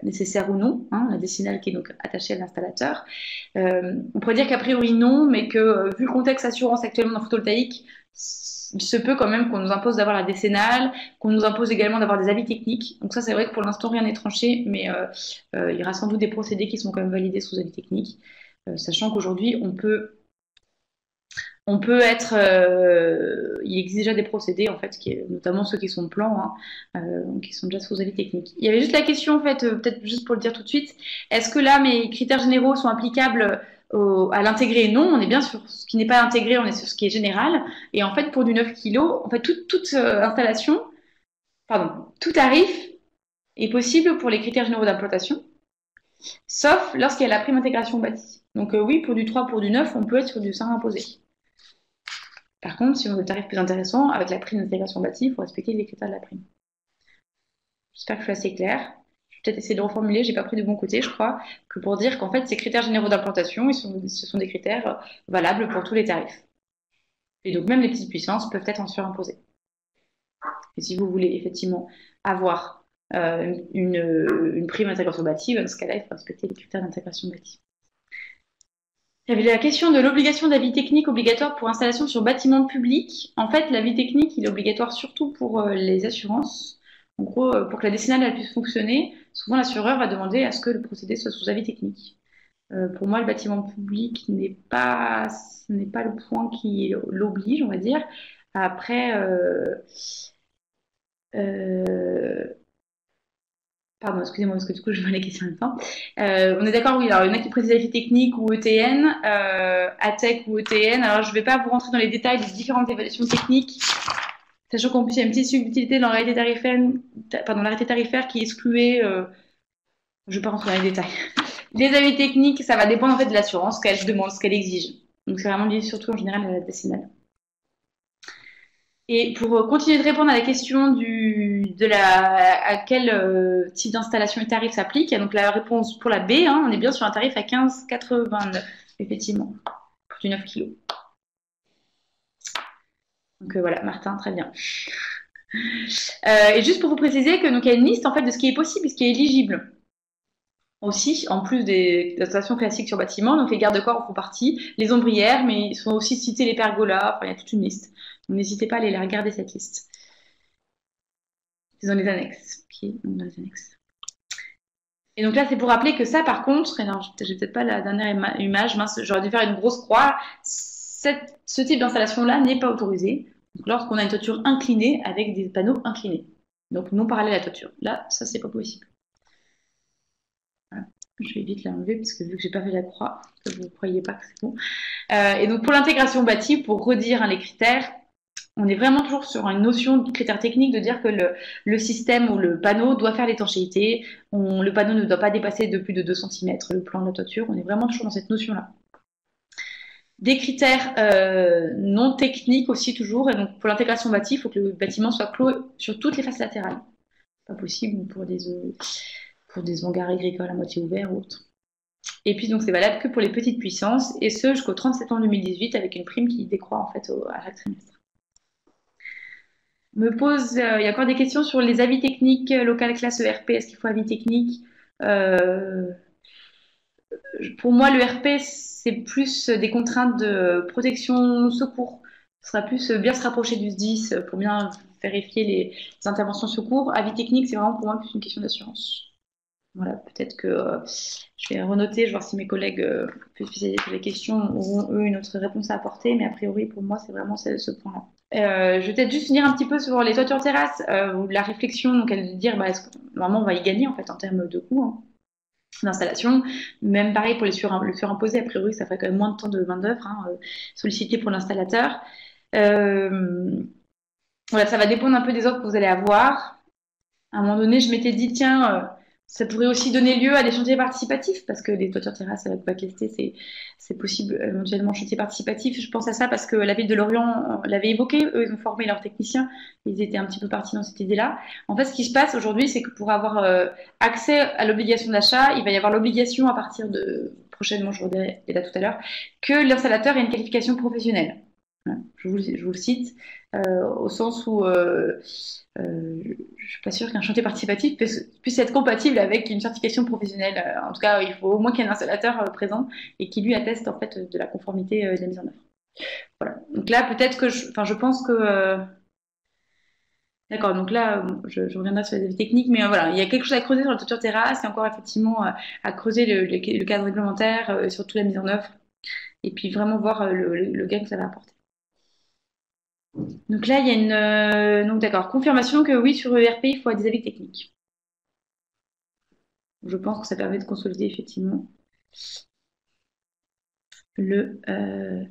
nécessaire ou non, hein, la décennale qui est donc attachée à l'installateur. On pourrait dire qu'a priori non, mais que vu le contexte assurance actuellement dans le photovoltaïque, il se peut quand même qu'on nous impose d'avoir la décennale, qu'on nous impose également d'avoir des avis techniques. Donc ça, c'est vrai que pour l'instant, rien n'est tranché, mais il y aura sans doute des procédés qui sont quand même validés sous avis technique, sachant qu'aujourd'hui, il existe déjà des procédés, en fait, notamment ceux qui sont de plan, hein, qui sont déjà sous avis technique. Il y avait juste la question, en fait, peut-être juste pour le dire tout de suite, est-ce que là, mes critères généraux sont applicables à l'intégré? Non, on est bien sur ce qui n'est pas intégré, on est sur ce qui est général. Et en fait, pour du 9 kg, en fait, toute installation, pardon, tout tarif est possible pour les critères généraux d'implantation, sauf lorsqu'il y a la prime intégration bâtie. Donc oui, pour du 3, pour du 9, on peut être sur du 5 imposé. Par contre, si on veut le tarif plus intéressant, avec la prime d'intégration bâtie, il faut respecter les critères de la prime. J'espère que je suis assez claire. Je vais peut-être essayer de reformuler, j'ai pas pris du bon côté, je crois, que pour dire qu'en fait, ces critères généraux d'implantation, ce sont des critères valables pour tous les tarifs. Et donc, même les petites puissances peuvent être en surimposées. Et si vous voulez effectivement avoir une prime d'intégration bâtie, dans ce cas-là, il faut respecter les critères d'intégration bâtie. Il y avait la question de l'obligation d'avis technique obligatoire pour installation sur bâtiment public. En fait, l'avis technique, il est obligatoire surtout pour les assurances. En gros, pour que la décennale puisse fonctionner, souvent l'assureur va demander à ce que le procédé soit sous avis technique. Pour moi, le bâtiment public ce n'est pas le point qui l'oblige, on va dire. Après, euh, pardon, excusez-moi, parce que du coup, je vois les questions en même temps. On est d'accord, oui, alors il y en a qui précisent AFI technique ou ETN, ATEC ou ETN. Alors, je ne vais pas vous rentrer dans les détails des différentes évaluations techniques, sachant qu'en plus, il y a une petite subtilité dans l'arrêté tarifaire, pardon, l'arrêté tarifaire qui excluait, je ne vais pas rentrer dans les détails. Les avis techniques, ça va dépendre en fait de l'assurance, ce qu'elle demande, ce qu'elle exige. Donc, c'est vraiment lié surtout en général à la décennale. Et pour continuer de répondre à la question à quel type d'installation et tarif s'applique, donc la réponse pour la B, hein, on est bien sur un tarif à 15,89, effectivement, pour du 9 kg. Donc voilà, Martin, très bien. Et juste pour vous préciser que donc il y a une liste en fait de ce qui est possible et ce qui est éligible. Aussi, en plus des installations classiques sur bâtiment, donc les garde-corps en font partie, les ombrières, mais ils sont aussi cités les pergolas, enfin il y a toute une liste. Donc n'hésitez pas à aller la regarder cette liste. C'est dans les annexes. Okay, dans les annexes. Et donc là, c'est pour rappeler que ça, par contre, et non, j'ai peut-être pas la dernière image, mince, j'aurais dû faire une grosse croix. Ce type d'installation-là n'est pas autorisé. Donc lorsqu'on a une toiture inclinée avec des panneaux inclinés, donc non parallèles à la toiture. Là, ça, c'est pas possible. Voilà. Je vais vite l'enlever parce que vu que j'ai pas fait la croix, vous ne croyez pas que c'est bon. Et donc pour l'intégration bâtie, pour redire hein, les critères, on est vraiment toujours sur une notion de critère technique de dire que le système ou le panneau doit faire l'étanchéité. Le panneau ne doit pas dépasser de plus de 2 cm le plan de la toiture. On est vraiment toujours dans cette notion-là. Des critères non techniques aussi toujours. Et donc pour l'intégration bâtie, il faut que le bâtiment soit clos sur toutes les faces latérales. Pas possible pour des hangars agricoles à moitié ouverts ou autres. Et puis donc c'est valable que pour les petites puissances et ce jusqu'au 30 septembre 2018 avec une prime qui décroît en fait à chaque trimestre. Il y a encore des questions sur les avis techniques, local classe ERP, est-ce qu'il faut avis technique? Euh, pour moi, le RP, c'est plus des contraintes de protection secours. Ce sera plus bien se rapprocher du SDIS pour bien vérifier les interventions secours. Avis technique, c'est vraiment pour moi plus une question d'assurance. Voilà, peut-être que je vais renoter, je vais voir si mes collègues plus spécialisés sur les questions auront eux une autre réponse à apporter, mais a priori pour moi c'est vraiment ce point-là. Je vais peut-être juste finir un petit peu sur les toitures terrasses, la réflexion, donc elle dire normalement on va y gagner en fait en termes de coûts hein, d'installation. Même pareil pour le surimposer, a priori ça ferait quand même moins de temps de main-d'œuvre hein, sollicité pour l'installateur. Voilà, ça va dépendre un peu des offres que vous allez avoir. À un moment donné, je m'étais dit, tiens, ça pourrait aussi donner lieu à des chantiers participatifs, parce que les toitures terrasses avec backlesté, c'est possible éventuellement chantier participatif. Je pense à ça parce que la ville de Lorient l'avait évoqué. Eux, ils ont formé leurs techniciens. Ils étaient un petit peu partis dans cette idée-là. En fait, ce qui se passe aujourd'hui, c'est que pour avoir accès à l'obligation d'achat, il va y avoir l'obligation à partir de, prochainement, je reviendrai là tout à l'heure, que l'installateur ait une qualification professionnelle. Voilà, je vous le cite, au sens où je ne suis pas sûre qu'un chantier participatif puisse être compatible avec une certification professionnelle. En tout cas, il faut au moins qu'il y ait un installateur présent et qui lui atteste en fait de la conformité de la mise en œuvre. Voilà. Donc là, peut-être que je pense que d'accord. Donc là, je reviendrai sur les avis techniques, mais voilà, il y a quelque chose à creuser sur la toiture terrasse, et encore effectivement à creuser le cadre réglementaire, surtout la mise en œuvre, et puis vraiment voir le gain que ça va apporter. Donc là, il y a donc d'accord, confirmation que oui, sur ERP, il faut des avis techniques. Je pense que ça permet de consolider effectivement le, euh,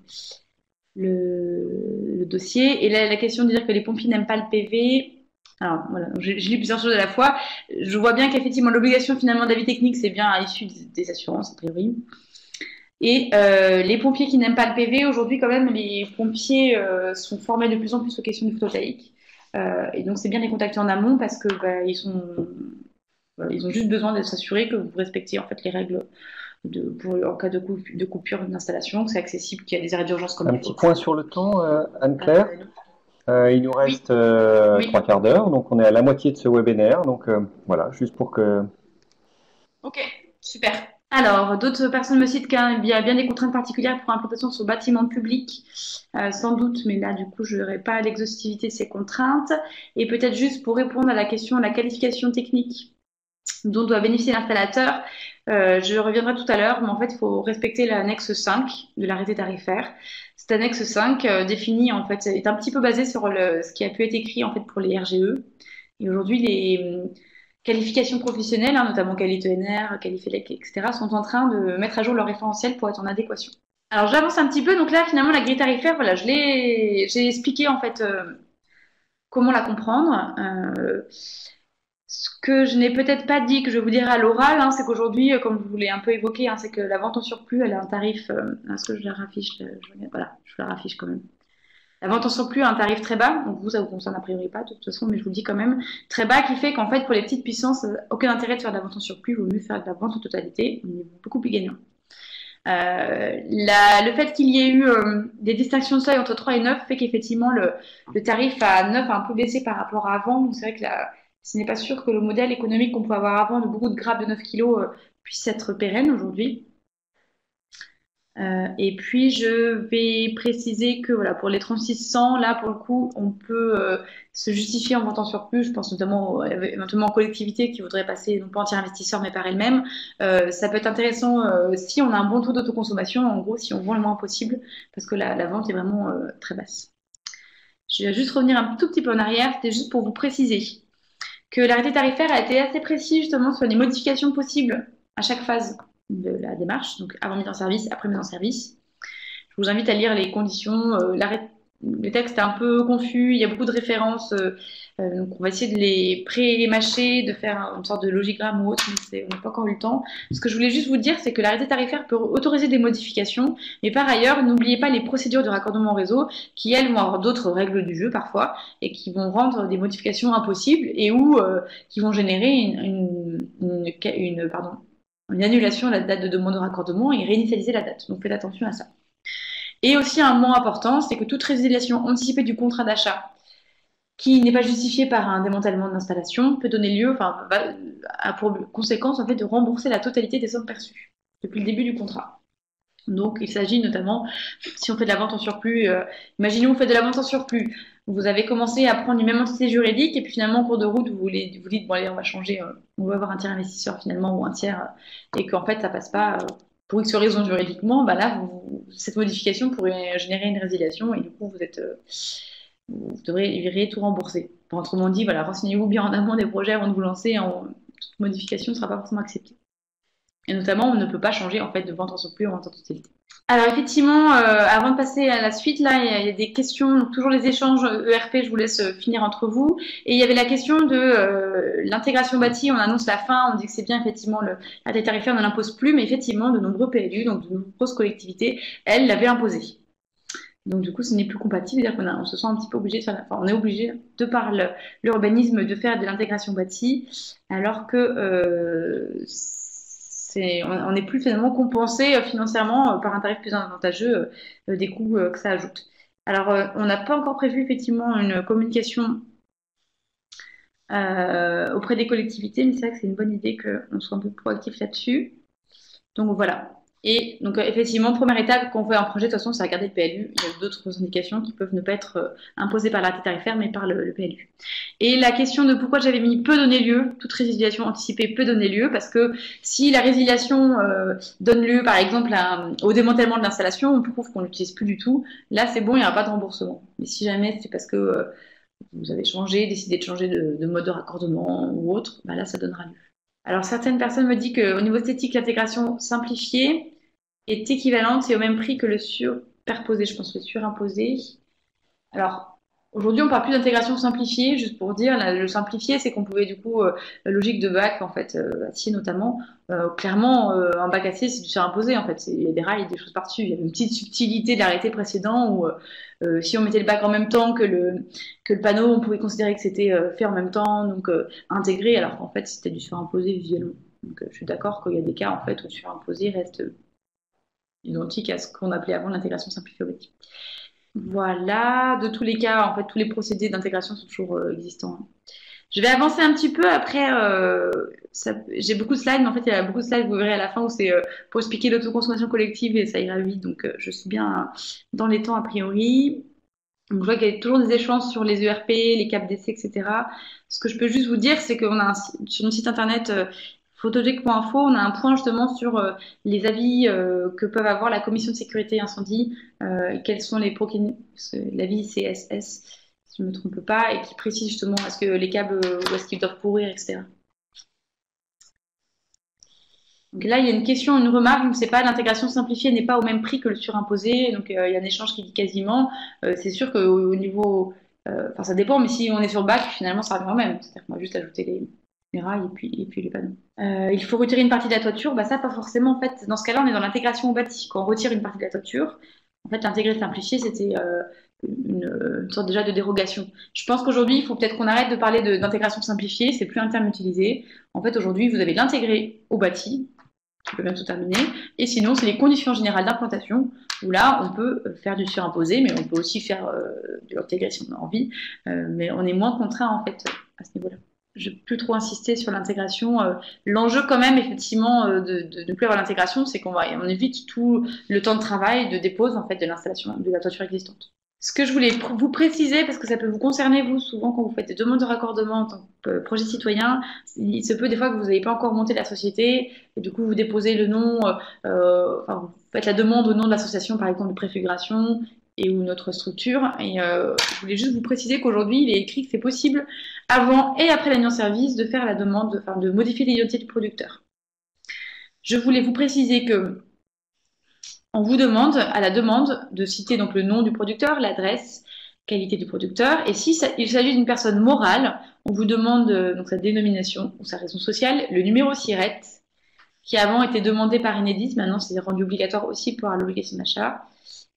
le dossier. Et là, la question de dire que les pompiers n'aiment pas le PV. Alors voilà, je lis plusieurs choses à la fois. Je vois bien qu'effectivement, l'obligation finalement d'avis technique, c'est bien issue des assurances, a priori. Et les pompiers qui n'aiment pas le PV, aujourd'hui quand même, les pompiers sont formés de plus en plus aux questions du photovoltaïque. Et donc c'est bien de les contacter en amont parce que ils ont juste besoin de s'assurer que vous respectez en fait les règles en cas de coupure d'installation, que c'est accessible, qu'il y a des arrêts d'urgence comme Un petit point sur le temps, Anne-Claire. Il nous reste Oui. 3/4 d'heure, donc on est à la moitié de ce webinaire. Donc voilà, juste pour que... Ok, super. Alors, d'autres personnes me citent qu'il y a bien des contraintes particulières pour l'implantation sur bâtiment public, sans doute, mais là, du coup, je n'aurai pas l'exhaustivité de ces contraintes. Et peut-être juste pour répondre à la question de la qualification technique. dont doit bénéficier l'installateur. Je reviendrai tout à l'heure, mais en fait, il faut respecter l'annexe 5 de l'arrêté tarifaire. Cette annexe 5 définit, en fait, est un petit peu basée sur ce qui a pu être écrit en fait pour les RGE. Et aujourd'hui, les qualifications professionnelles, hein, notamment Quali-ENR, Qualifelec, etc., sont en train de mettre à jour leur référentiel pour être en adéquation. Alors j'avance un petit peu, donc là finalement la grille tarifaire, voilà, j'ai expliqué en fait comment la comprendre. Ce que je n'ai peut-être pas dit, que je vais vous dire à l'oral, hein, c'est qu'aujourd'hui, comme je vous l'ai un peu évoqué, hein, c'est que la vente en surplus, elle a un tarif. Est-ce que je la raffiche voilà, je la raffiche quand même. La vente en surplus a un tarif très bas, donc vous, ça vous concerne a priori pas de toute façon, mais je vous le dis quand même, très bas, qui fait qu'en fait, pour les petites puissances, aucun intérêt de faire de la vente en surplus, il vaut mieux faire de la vente en totalité, on est beaucoup plus gagnant. Le fait qu'il y ait eu des distinctions de seuil entre 3 et 9 fait qu'effectivement le tarif à 9 a un peu baissé par rapport à avant. Donc c'est vrai que ce n'est pas sûr que le modèle économique qu'on pouvait avoir avant de beaucoup de grappes de 9 kilos puisse être pérenne aujourd'hui. Et puis je vais préciser que voilà, pour les 3600, là pour le coup, on peut se justifier en vente en surplus. Je pense notamment éventuellement aux collectivités qui voudraient passer non pas entier investisseur mais par elles-mêmes. Ça peut être intéressant si on a un bon taux d'autoconsommation, en gros si on vend le moins possible, parce que la vente est vraiment très basse. Je vais juste revenir un tout petit peu en arrière, c'était juste pour vous préciser que l'arrêté tarifaire a été assez précis justement sur les modifications possibles à chaque phase de la démarche, donc avant mise en service, après mise en service. Je vous invite à lire les conditions. Le texte est un peu confus, il y a beaucoup de références, donc on va essayer de les pré-mâcher, de faire une sorte de logigramme ou autre, mais on n'a pas encore eu le temps. Ce que je voulais juste vous dire, c'est que l'arrêté tarifaire peut autoriser des modifications, mais par ailleurs, n'oubliez pas les procédures de raccordement au réseau, qui elles vont avoir d'autres règles du jeu parfois, et qui vont rendre des modifications impossibles, et ou qui vont générer une annulation à la date de demande de raccordement et réinitialiser la date. Donc faites attention à ça. Et aussi un mot important, c'est que toute résiliation anticipée du contrat d'achat qui n'est pas justifiée par un démantèlement d'installation peut donner lieu, a pour conséquence en fait de rembourser la totalité des sommes perçues depuis le début du contrat. Donc il s'agit notamment, si on fait de la vente en surplus, imaginez vous faites de la vente en surplus, vous avez commencé à prendre une même entité juridique et puis finalement en cours de route vous dites bon allez on va changer, on va avoir un tiers investisseur finalement ou un tiers et qu'en fait ça passe pas pour X raison juridiquement, bah là cette modification pourrait générer une résiliation et du coup vous devriez tout rembourser. Enfin, autrement dit, voilà, renseignez-vous bien en amont des projets avant de vous lancer. Toute modification ne sera pas forcément acceptée. Et notamment, on ne peut pas changer en fait de vente en surplus en vente en totalité. Alors effectivement, avant de passer à la suite, là, il y a des questions, donc toujours les échanges ERP, je vous laisse finir entre vous. Et il y avait la question de l'intégration bâtie, on annonce la fin, on dit que c'est bien, effectivement, la taille tarifaire ne l'impose plus, mais effectivement, de nombreux PLU, donc de nombreuses collectivités, elles l'avaient imposé. Donc du coup, ce n'est plus compatible, c'est-à-dire qu'on se sent un petit peu obligé de faire, on est obligé, de par l'urbanisme, de faire de l'intégration bâtie, alors que on n'est plus finalement compensé financièrement par un tarif plus avantageux des coûts que ça ajoute. Alors, on n'a pas encore prévu effectivement une communication auprès des collectivités, mais c'est vrai que c'est une bonne idée qu'on soit un peu proactif là-dessus. Donc voilà. Et donc effectivement, première étape, quand on fait un projet, de toute façon, c'est regarder le PLU. Il y a d'autres indications qui peuvent ne pas être imposées par l'arrêté tarifaire, mais par le PLU. Et la question de pourquoi j'avais mis peut donner lieu, toute résiliation anticipée peut donner lieu, parce que si la résiliation donne lieu, par exemple, au démantèlement de l'installation, on prouve qu'on l'utilise plus du tout, là c'est bon, il n'y aura pas de remboursement. Mais si jamais c'est parce que vous avez décidé de changer de mode de raccordement ou autre, bah là ça donnera lieu. Alors, certaines personnes me disent qu'au niveau esthétique, l'intégration simplifiée est équivalente et au même prix que le superposé, je pense, le surimposé. Alors, aujourd'hui, on parle plus d'intégration simplifiée, juste pour dire, le simplifié, c'est qu'on pouvait, du coup, logique de bac, en fait, acier notamment, clairement, un bac acier, c'est du surimposé, en fait. Il y a des rails, des choses par-dessus. Il y a une petite subtilité de l'arrêté précédent où, si on mettait le bac en même temps que le panneau, on pouvait considérer que c'était fait en même temps, donc intégré, alors qu'en fait, c'était du surimposé visuellement. Donc, je suis d'accord qu'il y a des cas, en fait, où le surimposé reste identique à ce qu'on appelait avant l'intégration simplifiée. Voilà, de tous les cas, en fait, tous les procédés d'intégration sont toujours existants. Je vais avancer un petit peu après. J'ai beaucoup de slides, mais en fait, il y a beaucoup de slides, vous verrez à la fin, où c'est pour expliquer l'autoconsommation collective et ça ira vite. Donc, je suis bien dans les temps a priori. Donc, je vois qu'il y a toujours des échanges sur les ERP, les CAP d'essai, etc. Ce que je peux juste vous dire, c'est qu'on a sur notre site internet photogec.info, on a un point justement sur les avis que peuvent avoir la commission de sécurité incendie, quels sont les l'avis CSS, si je ne me trompe pas, et qui précise justement est-ce que les câbles, où est-ce qu'ils doivent pourrir, etc. Donc là, il y a une question, une remarque, je ne sais pas, l'intégration simplifiée n'est pas au même prix que le surimposé. Donc il y a un échange qui dit quasiment. C'est sûr qu'au niveau. Enfin, ça dépend, mais si on est sur bac, finalement, ça revient au même. C'est-à-dire qu'on va juste ajouter les rails et puis les panneaux. Il faut retirer une partie de la toiture. Bah, ça, pas forcément. En fait, dans ce cas-là, on est dans l'intégration au bâti. Quand on retire une partie de la toiture, en fait, l'intégrer simplifié, c'était une sorte déjà de dérogation. Je pense qu'aujourd'hui, il faut peut-être qu'on arrête de parler d'intégration simplifiée. C'est plus un terme utilisé. En fait, aujourd'hui, vous avez l'intégré au bâti qui peut bientôt terminer. Et sinon, c'est les conditions générales d'implantation, où là, on peut faire du surimposé, mais on peut aussi faire de l'intégrer si on a envie. Mais on est moins contraint, en fait, à ce niveau-là. Je ne vais plus trop insister sur l'intégration. L'enjeu, quand même, effectivement, de ne plus avoir l'intégration, c'est on évite tout le temps de travail de dépose, en fait, de l'installation de la toiture existante. Ce que je voulais vous préciser, parce que ça peut vous concerner, vous, souvent quand vous faites des demandes de raccordement en tant que projet citoyen, il se peut des fois que vous n'avez pas encore monté la société, et du coup vous déposez le nom, enfin, vous faites la demande au nom de l'association, par exemple de préfiguration, et ou notre structure. Et je voulais juste vous préciser qu'aujourd'hui, il est écrit que c'est possible, avant et après la mise en service, de faire la demande, enfin, de modifier l'identité du producteur. Je voulais vous préciser que on vous demande, à la demande, de citer donc le nom du producteur, l'adresse, qualité du producteur. Et si il s'agit d'une personne morale, on vous demande donc sa dénomination ou sa raison sociale, le numéro SIRET, qui avant était demandé par Enedis, maintenant c'est rendu obligatoire aussi pour l'obligation d'achat,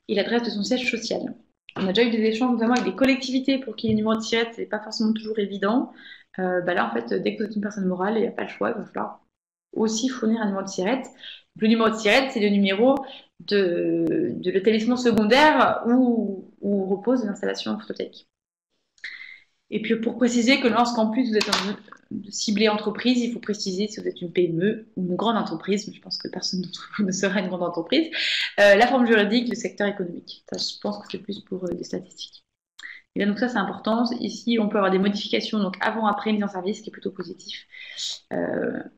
et l'adresse de son siège social. On a déjà eu des échanges notamment avec des collectivités pour qu'il y ait le numéro de SIRET, c'est pas forcément toujours évident. Là, en fait, dès que vous êtes une personne morale, il n'y a pas le choix, il va falloir aussi fournir un numéro de SIRET. Le numéro de SIRET, c'est le numéro de l'établissement secondaire où repose l'installation photovoltaïque. Et puis pour préciser que lorsqu'en plus vous êtes de cibler entreprise, il faut préciser si vous êtes une PME ou une grande entreprise, mais je pense que personne d'entre vous ne sera une grande entreprise, la forme juridique, le secteur économique. Ça, je pense que c'est plus pour des statistiques. Et là, donc ça, c'est important. Ici, on peut avoir des modifications donc avant, après mise en service, ce qui est plutôt positif.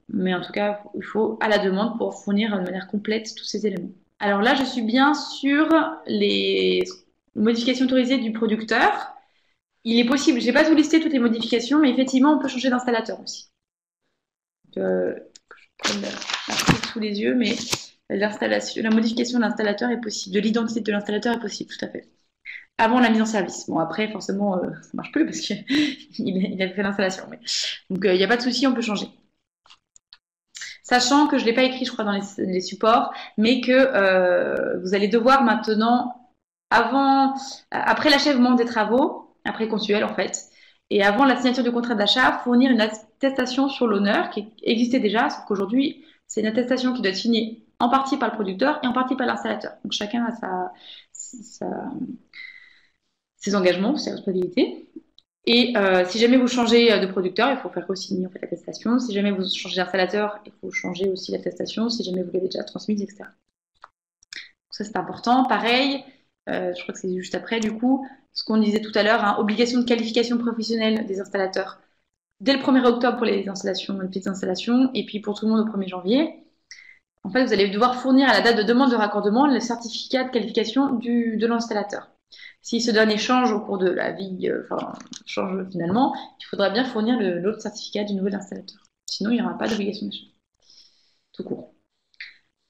Mais en tout cas, il faut à la demande pour fournir de manière complète tous ces éléments. Alors là, je suis bien sur les modifications autorisées du producteur. Il est possible, je n'ai pas tout listé toutes les modifications, mais effectivement, on peut changer d'installateur aussi. Je prends l'article sous les yeux, mais la modification de l'installateur est possible, de l'identité de l'installateur est possible, tout à fait. Avant la mise en service. Bon, après, forcément, ça ne marche plus parce qu'il a fait l'installation. Donc, il n'y a pas de souci, on peut changer. Sachant que je ne l'ai pas écrit, je crois, dans les supports, mais que vous allez devoir maintenant, après l'achèvement des travaux, après consuel en fait, et avant la signature du contrat d'achat, fournir une attestation sur l'honneur qui existait déjà, sauf qu'aujourd'hui, c'est une attestation qui doit être signée en partie par le producteur et en partie par l'installateur. Donc, chacun a ses engagements, ses responsabilités. Et si jamais vous changez de producteur, il faut faire re-signer en fait, l'attestation. Si jamais vous changez d'installateur, il faut changer aussi l'attestation. Si jamais vous l'avez déjà transmise, etc. Donc ça, c'est important. Pareil, je crois que c'est juste après, du coup, ce qu'on disait tout à l'heure, hein, obligation de qualification professionnelle des installateurs dès le 1er octobre pour les installations, les petites installations, et puis pour tout le monde au 1er janvier. En fait, vous allez devoir fournir à la date de demande de raccordement le certificat de qualification de l'installateur. Si ce dernier change au cours de la vie, change finalement, il faudra bien fournir l'autre certificat du nouvel installateur. Sinon, il n'y aura pas d'obligation d'achat. Tout court.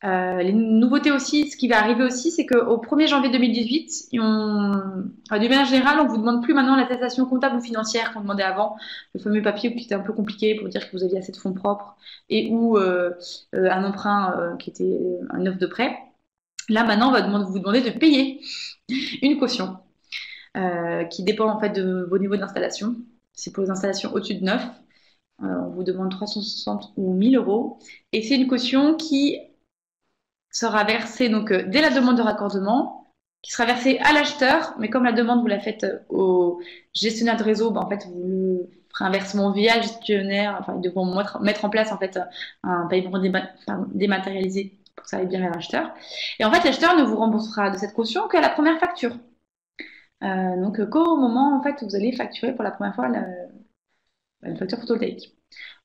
Les nouveautés aussi, ce qui va arriver aussi, c'est qu'au 1er janvier 2018, d'une manière générale, on ne vous demande plus maintenant l'attestation comptable ou financière qu'on demandait avant, le fameux papier qui était un peu compliqué pour dire que vous aviez assez de fonds propres et ou un emprunt qui était un offre de prêt. Là, maintenant, on va vous demander de payer une caution qui dépend en fait de vos niveaux d'installation. C'est pour les installations au-dessus de 9. On vous demande 360 ou 1000 euros. Et c'est une caution qui sera versée donc, dès la demande de raccordement, qui sera versée à l'acheteur, mais comme la demande vous la faites au gestionnaire de réseau, en fait, vous ferez un versement via le gestionnaire, enfin, ils devront mettre en place en fait, un paiement dématérialisé pour que ça aille bien vers l'acheteur. Et en fait, l'acheteur ne vous remboursera de cette caution qu'à la première facture. Donc qu'au moment en fait où vous allez facturer pour la première fois une facture photovoltaïque.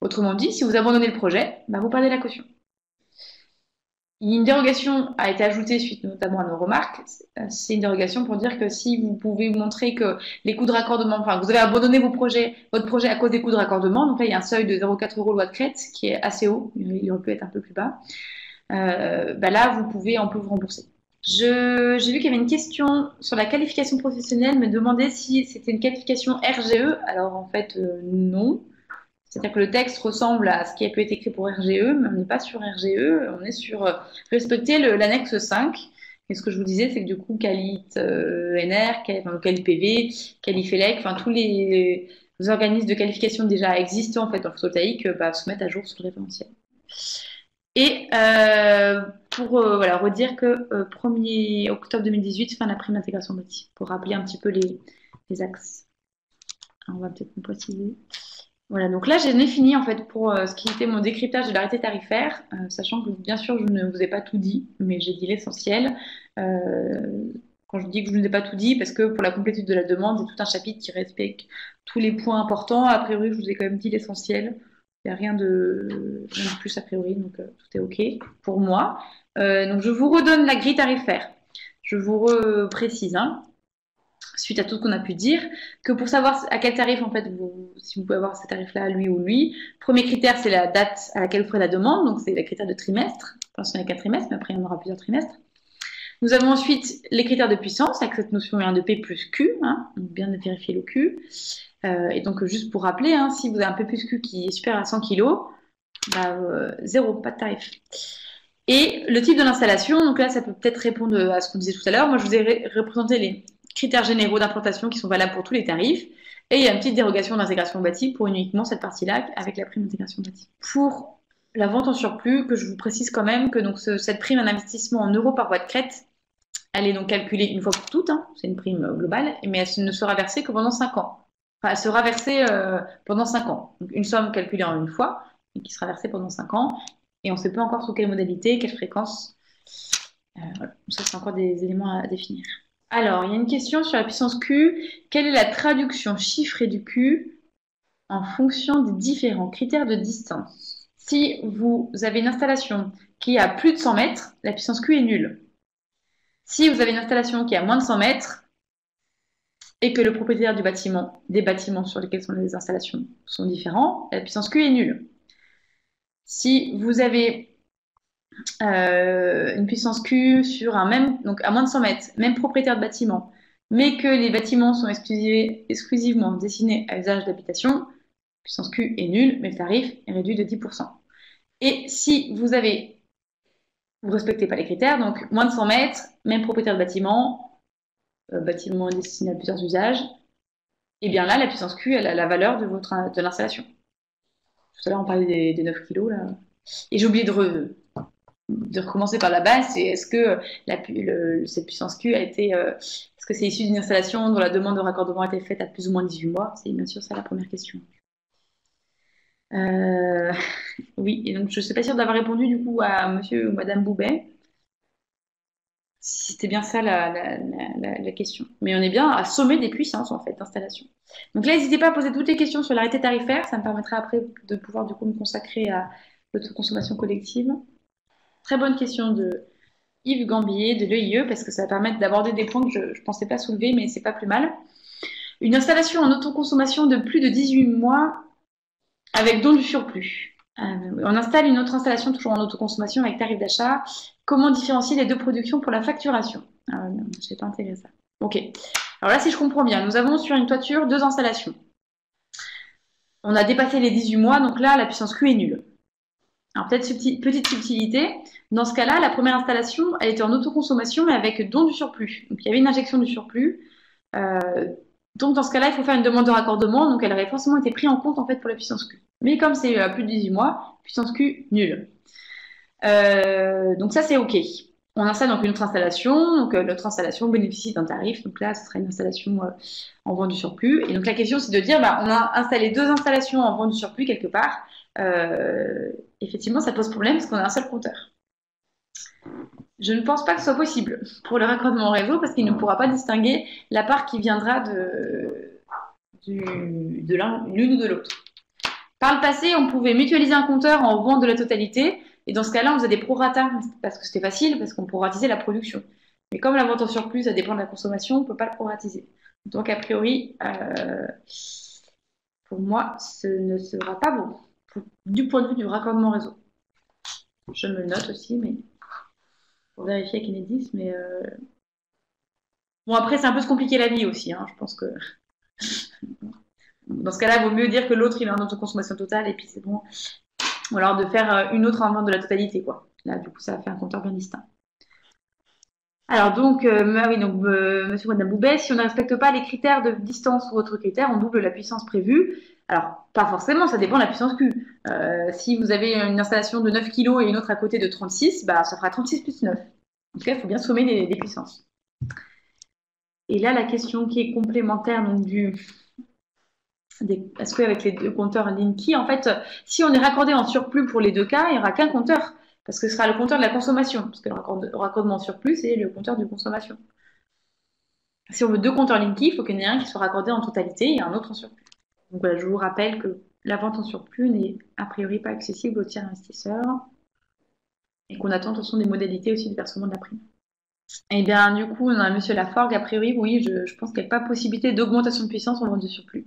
Autrement dit, si vous abandonnez le projet, bah, vous perdez la caution. Une dérogation a été ajoutée suite notamment à nos remarques. C'est une dérogation pour dire que si vous pouvez montrer que les coûts de raccordement, enfin, vous avez abandonné votre projet à cause des coûts de raccordement, donc là, il y a un seuil de 0,4 € loi de Crète qui est assez haut, il aurait pu être un peu plus bas. Bah là, on peut vous rembourser. J'ai vu qu'il y avait une question sur la qualification professionnelle, me demandait si c'était une qualification RGE. Alors en fait, non. C'est-à-dire que le texte ressemble à ce qui a pu être écrit pour RGE, mais on n'est pas sur RGE, on est sur respecter l'annexe 5. Et ce que je vous disais, c'est que du coup, Qualit NR, Qualit PV, Qualifelec, enfin tous les organismes de qualification déjà existants en fait dans le photovoltaïque se mettent à jour sur le référentiel. Et pour voilà, redire que 1er octobre 2018, fin de la prime d'intégration bâtie, pour rappeler un petit peu les axes. Alors, on va peut-être nous préciser. Voilà, donc là, j'ai fini en fait pour ce qui était mon décryptage de l'arrêté tarifaire, sachant que bien sûr, je ne vous ai pas tout dit, mais j'ai dit l'essentiel. Quand je dis que je ne vous ai pas tout dit, parce que pour la complétude de la demande, c'est tout un chapitre qui respecte tous les points importants. A priori, je vous ai quand même dit l'essentiel. Il n'y a rien de plus a priori, donc tout est OK pour moi. Donc je vous redonne la grille tarifaire. Je vous reprécise, hein, suite à tout ce qu'on a pu dire, que pour savoir à quel tarif, en fait, si vous pouvez avoir ce tarif-là, lui ou lui, premier critère, c'est la date à laquelle vous ferez la demande, donc c'est le critère de trimestre. Pour l'instant, il y a 4 trimestres, mais après, il y en aura plusieurs trimestres. Nous avons ensuite les critères de puissance, avec cette notion de P plus Q, hein, donc bien de vérifier le Q. Et donc, juste pour rappeler, hein, si vous avez un P plus Q qui est supérieur à 100 kg, zéro, pas de tarif. Et le type de l'installation, donc là, ça peut peut-être répondre à ce qu'on disait tout à l'heure. Moi, je vous ai représenté les critères généraux d'implantation qui sont valables pour tous les tarifs. Et il y a une petite dérogation d'intégration bâtie pour uniquement cette partie-là avec la prime d'intégration bâtie. Pour la vente en surplus, que je vous précise quand même que donc cette prime d'investissement en euros par voie de crête, elle est donc calculée une fois pour toutes, hein, c'est une prime globale, mais elle ne sera versée que pendant 5 ans. Enfin, elle sera versée pendant 5 ans. Donc une somme calculée en une fois, et qui sera versée pendant 5 ans. Et on ne sait pas encore sous quelle modalité, quelle fréquence. Voilà. Ça, c'est encore des éléments à définir. Alors, il y a une question sur la puissance Q. Quelle est la traduction chiffrée du Q en fonction des différents critères de distance? Si vous avez une installation qui est à plus de 100 mètres, la puissance Q est nulle. Si vous avez une installation qui est à moins de 100 mètres et que le propriétaire des bâtiments sur lesquels sont les installations sont différents, la puissance Q est nulle. Si vous avez une puissance Q sur donc à moins de 100 mètres, même propriétaire de bâtiment, mais que les bâtiments sont exclusivement destinés à usage d'habitation, puissance Q est nulle, mais le tarif est réduit de 10%. Et si vous respectez pas les critères, donc moins de 100 mètres, même propriétaire de bâtiment, bâtiment destiné à plusieurs usages, et bien là, la puissance Q, elle a la valeur de l'installation. Tout à l'heure, on parlait des 9 kg, là. Et j'ai oublié de recommencer par la base, c'est est-ce que cette puissance Q a été, est-ce que c'est issu d'une installation dont la demande de raccordement a été faite à plus ou moins 18 mois? C'est bien sûr ça la première question. Oui, et donc je ne suis pas sûre d'avoir répondu du coup à monsieur ou madame Boubet. Si c'était bien ça la question. Mais on est bien à sommet des puissances en fait d'installation. Donc là, n'hésitez pas à poser toutes les questions sur l'arrêté tarifaire, ça me permettra après de pouvoir du coup me consacrer à l'autoconsommation collective. Très bonne question de Yves Gambier de l'EIE parce que ça va permettre d'aborder des points que je ne pensais pas soulever, mais c'est pas plus mal. Une installation en autoconsommation de plus de 18 mois avec don du surplus. On installe une autre installation toujours en autoconsommation avec tarif d'achat. Comment différencier les deux productions pour la facturation? Je n'ai pas intégré ça. Ok. Alors là, si je comprends bien, nous avons sur une toiture 2 installations. On a dépassé les 18 mois, donc là, la puissance Q est nulle. Alors peut-être petite subtilité. Dans ce cas-là, la première installation, elle était en autoconsommation, mais avec don du surplus. Donc il y avait une injection du surplus. Donc dans ce cas-là, il faut faire une demande de raccordement. Donc elle aurait forcément été prise en compte en fait pour la puissance Q. Mais comme c'est à plus de 18 mois, puissance Q nulle. Donc ça c'est OK. On installe donc une autre installation. Donc notre installation bénéficie d'un tarif. Donc là, ce sera une installation en vente du surplus. Et donc la question c'est de dire, on a installé 2 installations en vente du surplus quelque part. Effectivement, ça pose problème parce qu'on a un seul compteur. Je ne pense pas que ce soit possible pour le raccordement au réseau parce qu'il ne pourra pas distinguer la part qui viendra de l'une ou de l'autre. Par le passé, on pouvait mutualiser un compteur en vente de la totalité. Et dans ce cas-là, on faisait des prorata parce que c'était facile, parce qu'on proratisait la production. Mais comme la vente en surplus, ça dépend de la consommation, on ne peut pas le proratiser. Donc, a priori, pour moi, ce ne sera pas bon du point de vue du raccordement réseau. Je me le note aussi, mais pour vérifier avec Enedis. Mais bon, après, c'est un peu se compliquer la vie aussi. Hein. Je pense que dans ce cas-là, il vaut mieux dire que l'autre, il a une autoconsommation totale et puis c'est bon. Ou alors de faire une autre en vente de la totalité, quoi. Là, du coup, ça fait un compteur bien distinct. Alors donc, oui, donc Monsieur ou Madame Boubet, si on ne respecte pas les critères de distance ou autres critères, on double la puissance prévue. Alors, pas forcément, ça dépend de la puissance Q. Si vous avez une installation de 9 kg et une autre à côté de 36, bah, ça fera 36 plus 9. En tout cas, il faut bien sommer des puissances. Et là, la question qui est complémentaire, donc est-ce qu'avec les deux compteurs Linky, en fait, si on est raccordé en surplus pour les deux cas, il n'y aura qu'un compteur, parce que ce sera le compteur de la consommation, parce que le raccordement en surplus, c'est le compteur de consommation. Si on veut deux compteurs Linky, il faut qu'il y en ait un qui soit raccordé en totalité et un autre en surplus. Donc voilà, je vous rappelle que la vente en surplus n'est a priori pas accessible aux tiers investisseurs et qu'on attend de toute façon des modalités aussi de versement de la prime. Et bien, du coup, on a Monsieur Laforgue, a priori, oui, je pense qu'il n'y a pas possibilité d'augmentation de puissance en vente de surplus.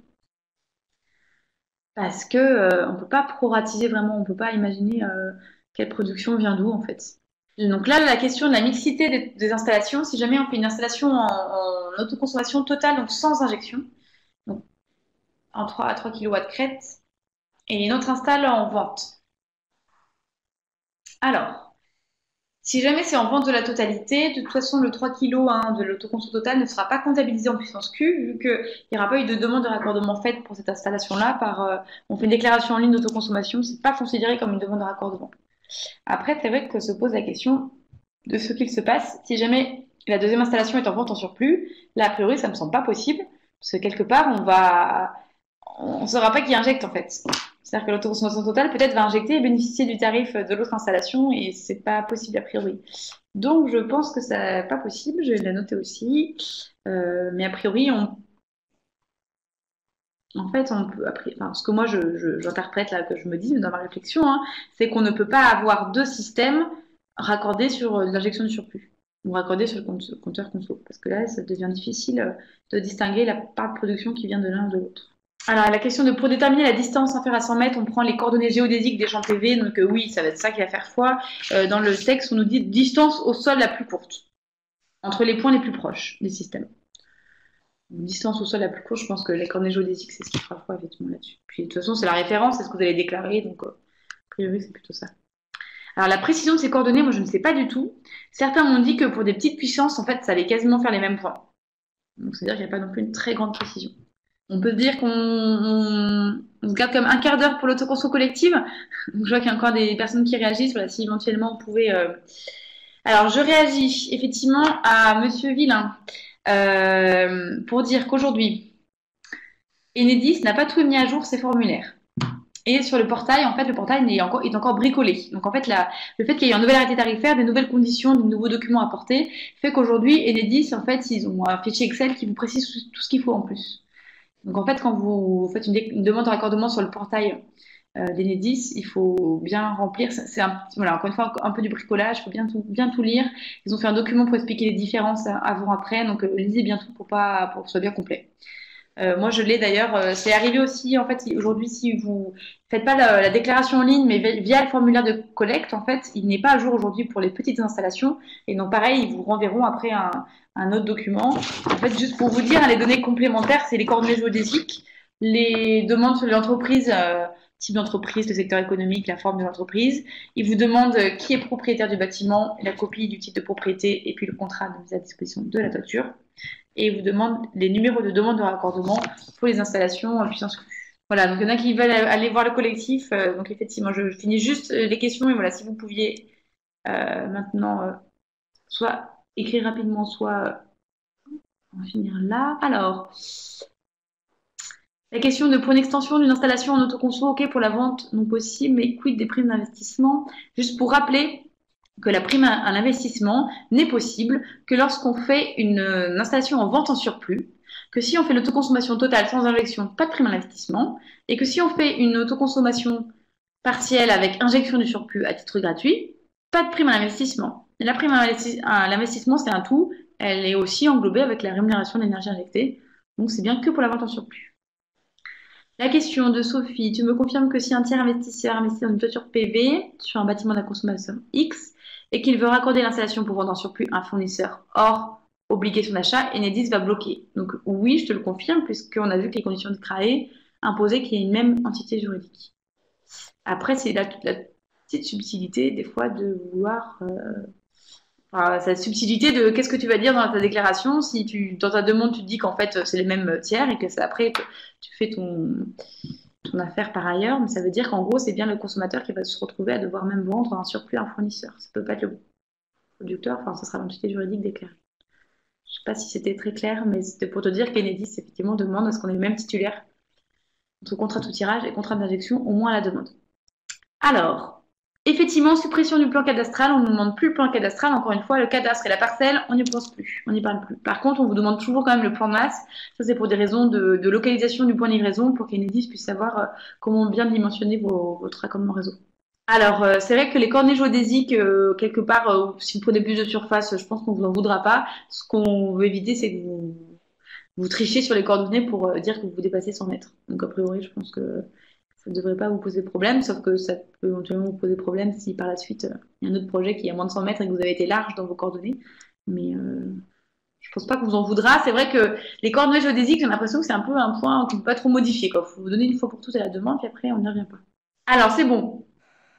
Parce que on peut pas proratiser vraiment, on peut pas imaginer quelle production vient d'où en fait. Donc là, la question de la mixité des installations, si jamais on fait une installation en autoconsommation totale, donc sans injection, donc en 3 à 3 kW crête, et une autre installe en vente. Alors, si jamais c'est en vente de la totalité, de toute façon, le 3 kg de l'autoconsommation totale ne sera pas comptabilisé en puissance Q, vu qu'il n'y aura pas eu de demande de raccordement faite pour cette installation-là. On fait une déclaration en ligne d'autoconsommation, c'est pas considéré comme une demande de raccordement. Après, c'est vrai que se pose la question de ce qu'il se passe si jamais la deuxième installation est en vente en surplus. Là, a priori, ça me semble pas possible, parce que quelque part, on ne saura pas qui injecte en fait. C'est-à-dire que l'autoconsommation totale peut-être va injecter et bénéficier du tarif de l'autre installation et c'est pas possible a priori. Donc je pense que c'est pas possible, je vais la noter aussi. Mais a priori, en fait, on peut, enfin, ce que moi j'interprète là, que je me dis dans ma réflexion, hein, c'est qu'on ne peut pas avoir deux systèmes raccordés sur l'injection du surplus ou raccordés sur le compteur conso. Parce que là, ça devient difficile de distinguer la part de production qui vient de l'un ou de l'autre. Alors, la question de pour déterminer la distance inférieure à 100 mètres, on prend les coordonnées géodésiques des champs PV. Donc, oui, ça va être ça qui va faire foi. Dans le texte, on nous dit distance au sol la plus courte, entre les points les plus proches des systèmes. Distance au sol la plus courte, je pense que les coordonnées géodésiques, c'est ce qui fera foi, effectivement, là-dessus. Puis, de toute façon, c'est la référence, c'est ce que vous allez déclarer. Donc, a priori, c'est plutôt ça. Alors, la précision de ces coordonnées, moi, je ne sais pas du tout. Certains m'ont dit que pour des petites puissances, en fait, ça allait quasiment faire les mêmes points. Donc, c'est-à-dire qu'il n'y a pas non plus une très grande précision. On peut se dire qu'on se garde comme un quart d'heure pour l'autoconso collective. Donc, je vois qu'il y a encore des personnes qui réagissent. Voilà, si éventuellement on pouvait. Alors, je réagis effectivement à Monsieur Villain pour dire qu'aujourd'hui, Enedis n'a pas tout mis à jour ses formulaires. Et sur le portail, en fait, le portail est encore bricolé. Donc, en fait, le fait qu'il y ait un nouvel arrêté tarifaire, des nouvelles conditions, des nouveaux documents apportés, fait qu'aujourd'hui, Enedis, en fait, ils ont un fichier Excel qui vous précise tout ce qu'il faut en plus. Donc, en fait, quand vous faites une demande de raccordement sur le portail d'Enedis, il faut bien remplir. Voilà, encore une fois, un peu du bricolage, il faut bien tout lire. Ils ont fait un document pour expliquer les différences avant-après, donc lisez bien tout pour que ce soit bien complet. Moi, je l'ai d'ailleurs. C'est arrivé aussi, en fait, aujourd'hui, si vous faites pas la déclaration en ligne, mais via le formulaire de collecte, en fait, il n'est pas à jour aujourd'hui pour les petites installations. Et donc, pareil, ils vous renverront après un autre document. En fait, juste pour vous dire, les données complémentaires, c'est les coordonnées géodésiques, les demandes sur l'entreprise, type d'entreprise, le secteur économique, la forme de l'entreprise. Ils vous demandent qui est propriétaire du bâtiment, la copie du titre de propriété et puis le contrat de mise à disposition de la toiture. Et ils vous demandent les numéros de demande de raccordement pour les installations en puissance Q. Voilà, donc il y en a qui veulent aller voir le collectif. Donc effectivement, je finis juste les questions et voilà, si vous pouviez maintenant soit écrire rapidement, soit on va finir là. Alors, la question de pour une extension d'une installation en autoconso, ok, pour la vente non possible, mais quid des primes d'investissement? Juste pour rappeler que la prime à l'investissement n'est possible que lorsqu'on fait une installation en vente en surplus, que si on fait l'autoconsommation totale sans injection, pas de prime à l'investissement, et que si on fait une autoconsommation partielle avec injection du surplus à titre gratuit, pas de prime à l'investissement. La prime à l'investissement, c'est un tout, elle est aussi englobée avec la rémunération de l'énergie injectée, donc c'est bien que pour la vente en surplus. La question de Sophie, tu me confirmes que si un tiers investisseur investit dans une toiture PV sur un bâtiment de la consommation X et qu'il veut raccorder l'installation pour vendre en surplus à un fournisseur hors obligation d'achat, Enedis va bloquer. Donc oui, je te le confirme, puisqu'on a vu que les conditions de CRAE imposaient qu'il y ait une même entité juridique. Après, c'est la petite subtilité des fois de vouloir enfin, cette subtilité de qu'est-ce que tu vas dire dans ta déclaration si dans ta demande tu te dis qu'en fait c'est les mêmes tiers et que c'est après tu fais ton affaire par ailleurs, mais ça veut dire qu'en gros c'est bien le consommateur qui va se retrouver à devoir même vendre un surplus à un fournisseur. Ça peut pas être le producteur, enfin ce sera l'entité juridique déclarée. Je sais pas si c'était très clair, mais c'était pour te dire qu'Enedis effectivement demande à ce qu'on ait le même titulaire entre contrat de tirage et contrat d'injection au moins à la demande. Alors, effectivement, suppression du plan cadastral, on ne nous demande plus le plan cadastral, encore une fois, le cadastre et la parcelle, on n'y pense plus, on n'y parle plus. Par contre, on vous demande toujours quand même le plan de masse, ça c'est pour des raisons de localisation du point de livraison, pour qu'Enedis puisse savoir comment bien dimensionner votre raccordement réseau. Alors, c'est vrai que les coordonnées géodésiques, quelque part, si vous prenez plus de surface, je pense qu'on vous en voudra pas. Ce qu'on veut éviter, c'est que vous trichez sur les coordonnées pour dire que vous dépassez 100 mètres. Donc, a priori, je pense que ça ne devrait pas vous poser problème, sauf que ça peut éventuellement vous poser problème si par la suite il y a un autre projet qui est à moins de 100 mètres et que vous avez été large dans vos coordonnées. Mais je pense pas qu'on vous en voudra. C'est vrai que les coordonnées géodésiques, j'ai l'impression que c'est un peu un point qu'on ne peut pas trop modifier. Il faut vous donner une fois pour toutes à la demande, puis après on n'y revient pas. Alors c'est bon.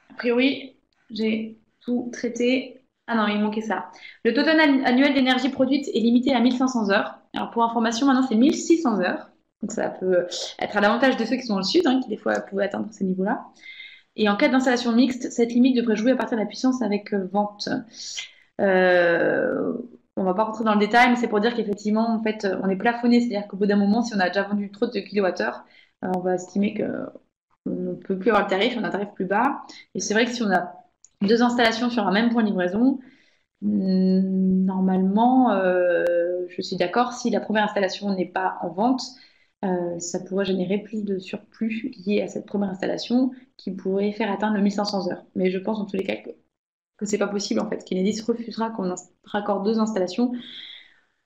A priori, j'ai tout traité. Ah non, il manquait ça. Le total annuel d'énergie produite est limité à 1500 heures. Alors pour information, maintenant c'est 1600 heures. Donc ça peut être à l'avantage de ceux qui sont dans le sud, hein, qui des fois pouvaient atteindre ces niveaux-là. Et en cas d'installation mixte, cette limite devrait jouer à partir de la puissance avec vente. On va pas rentrer dans le détail, mais c'est pour dire qu'effectivement, en fait, on est plafonné, c'est-à-dire qu'au bout d'un moment, si on a déjà vendu trop de kilowattheures, on va estimer que on ne peut plus avoir le tarif, on a un tarif plus bas. Et c'est vrai que si on a deux installations sur un même point de livraison, normalement, je suis d'accord, si la première installation n'est pas en vente, ça pourrait générer plus de surplus lié à cette première installation qui pourrait faire atteindre le 1500 heures. Mais je pense en tous les cas que c'est pas possible en fait, qu'Enedis refusera qu'on raccorde deux installations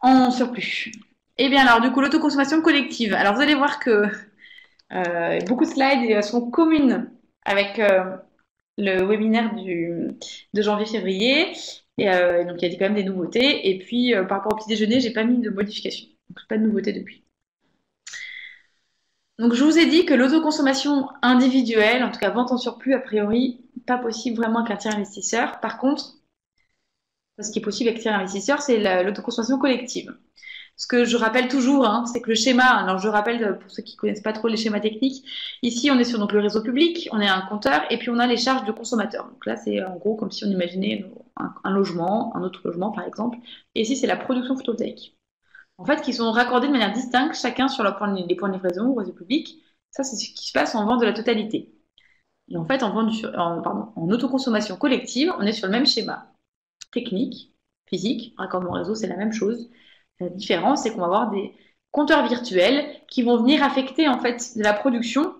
en surplus. Et bien alors, du coup, l'autoconsommation collective. Alors vous allez voir que beaucoup de slides sont communes avec le webinaire de janvier-février. Et donc, il y a quand même des nouveautés. Et puis, par rapport au petit déjeuner, j'ai pas mis de modification. Donc, pas de nouveautés depuis. Donc, je vous ai dit que l'autoconsommation individuelle, en tout cas vente en surplus, a priori, pas possible vraiment qu'un tiers investisseur. Par contre, ce qui est possible avec tiers investisseur, c'est l'autoconsommation collective. Ce que je rappelle toujours, hein, c'est que le schéma, alors je rappelle pour ceux qui connaissent pas trop les schémas techniques, ici on est sur donc, le réseau public, on est un compteur et puis on a les charges de consommateurs. Donc là c'est en gros comme si on imaginait un logement, un autre logement par exemple, et ici c'est la production photovoltaïque. En fait, qui sont raccordés de manière distincte, chacun sur les points de livraison au réseau public. Ça c'est ce qui se passe en vente de la totalité. Et en fait, en autoconsommation collective, on est sur le même schéma technique, physique, raccordement réseau, c'est la même chose. La différence, c'est qu'on va avoir des compteurs virtuels qui vont venir affecter en fait de la production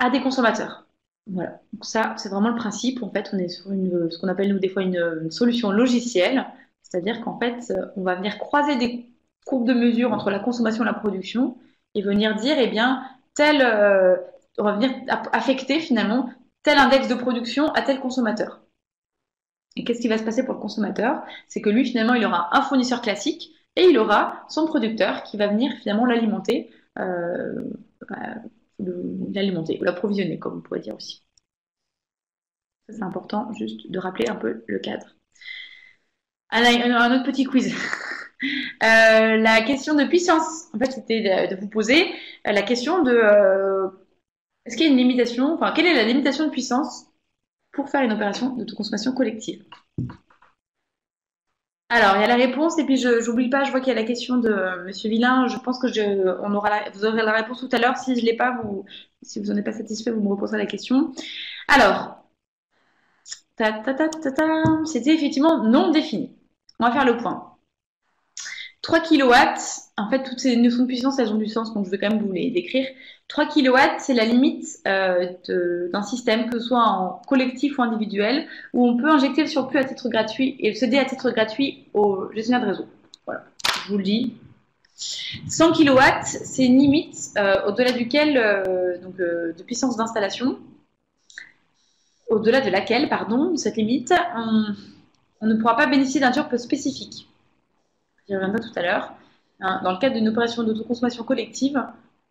à des consommateurs. Voilà. Donc ça, c'est vraiment le principe. En fait, on est sur ce qu'on appelle nous des fois une solution logicielle, c'est-à-dire qu'en fait, on va venir croiser des courbes de mesure entre la consommation et la production et venir dire, eh bien, on va venir affecter finalement tel index de production à tel consommateur. Et qu'est-ce qui va se passer pour le consommateur? C'est que lui, finalement, il aura un fournisseur classique et il aura son producteur qui va venir finalement l'alimenter, ou l'approvisionner, comme on pourrait dire aussi. Ça, c'est important juste de rappeler un peu le cadre. Un autre petit quiz. La question de puissance, en fait, c'était de vous poser la question de est-ce qu'il y a une limitation, enfin, quelle est la limitation de puissance pour faire une opération d'autoconsommation collective? Alors, il y a la réponse, et puis j'oublie pas, je vois qu'il y a la question de Monsieur Villain. Je pense que vous aurez la réponse tout à l'heure. Si je l'ai pas, si vous n'en êtes pas satisfait, vous me reposerez la question. Alors, C'était effectivement non défini. On va faire le point. 3 kilowatts, en fait, toutes ces notions de puissance, elles ont du sens, donc je vais quand même vous les décrire. 3 kilowatts, c'est la limite d'un système, que ce soit en collectif ou individuel, où on peut injecter le surplus à titre gratuit et le céder à titre gratuit au gestionnaire de réseau. Voilà, je vous le dis. 100 kilowatts, c'est une limite au-delà duquel, de puissance d'installation, au-delà de laquelle, pardon, cette limite, on ne pourra pas bénéficier d'un turp spécifique. J'y reviendrai tout à l'heure. Dans le cadre d'une opération d'autoconsommation collective,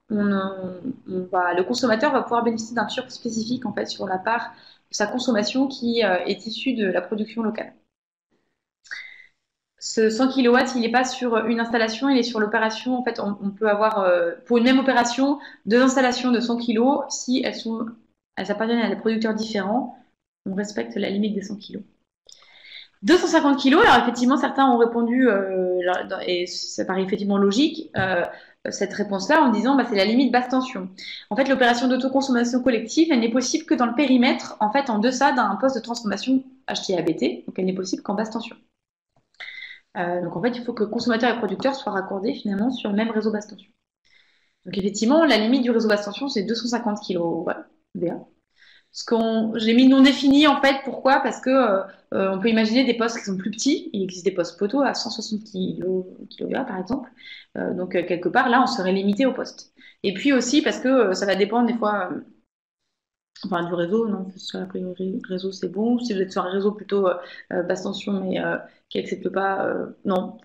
le consommateur va pouvoir bénéficier d'un turp spécifique en fait, sur la part de sa consommation qui est issue de la production locale. Ce 100 kW, il n'est pas sur une installation, il est sur l'opération. En fait, on peut avoir, pour une même opération, 2 installations de 100 kg. Si elles appartiennent à des producteurs différents, on respecte la limite des 100 kg. 250 kg, alors effectivement, certains ont répondu, et ça paraît effectivement logique, cette réponse-là en disant c'est la limite basse tension. En fait, l'opération d'autoconsommation collective, elle n'est possible que dans le périmètre, en fait, en deçà d'un poste de transformation HT-ABT, donc elle n'est possible qu'en basse tension. Donc en fait, il faut que consommateurs et producteurs soient raccordés finalement sur le même réseau basse tension. Donc effectivement, la limite du réseau basse tension, c'est 250 kV. VA. J'ai mis non défini en fait, pourquoi? Parce que on peut imaginer des postes qui sont plus petits. Il existe des postes poteaux à 160 kVA par exemple. Donc quelque part là, on serait limité au poste. Et puis aussi parce que ça va dépendre des fois du réseau. Non, sur la réseau c'est bon. Si vous êtes sur un réseau plutôt basse tension mais qui accepte pas, non,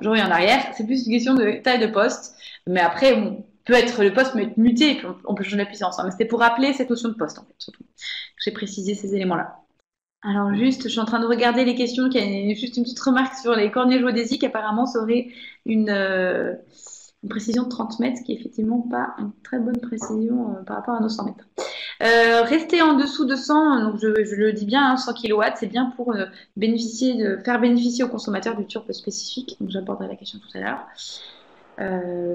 je reviens en arrière. C'est plus une question de taille de poste. Mais après, le poste peut être muté et puis on peut changer la puissance. Mais c'était pour rappeler cette notion de poste, en fait, surtout. J'ai précisé ces éléments-là. Alors juste, je suis en train de regarder les questions. Il y a juste une petite remarque sur les cornets géodésiques. Apparemment, ça aurait une précision de 30 mètres, qui est effectivement pas une très bonne précision par rapport à nos 100 mètres. Rester en dessous de 100, donc je le dis bien, 100 kW, c'est bien pour faire bénéficier aux consommateurs du turp spécifique. Donc j'aborderai la question tout à l'heure.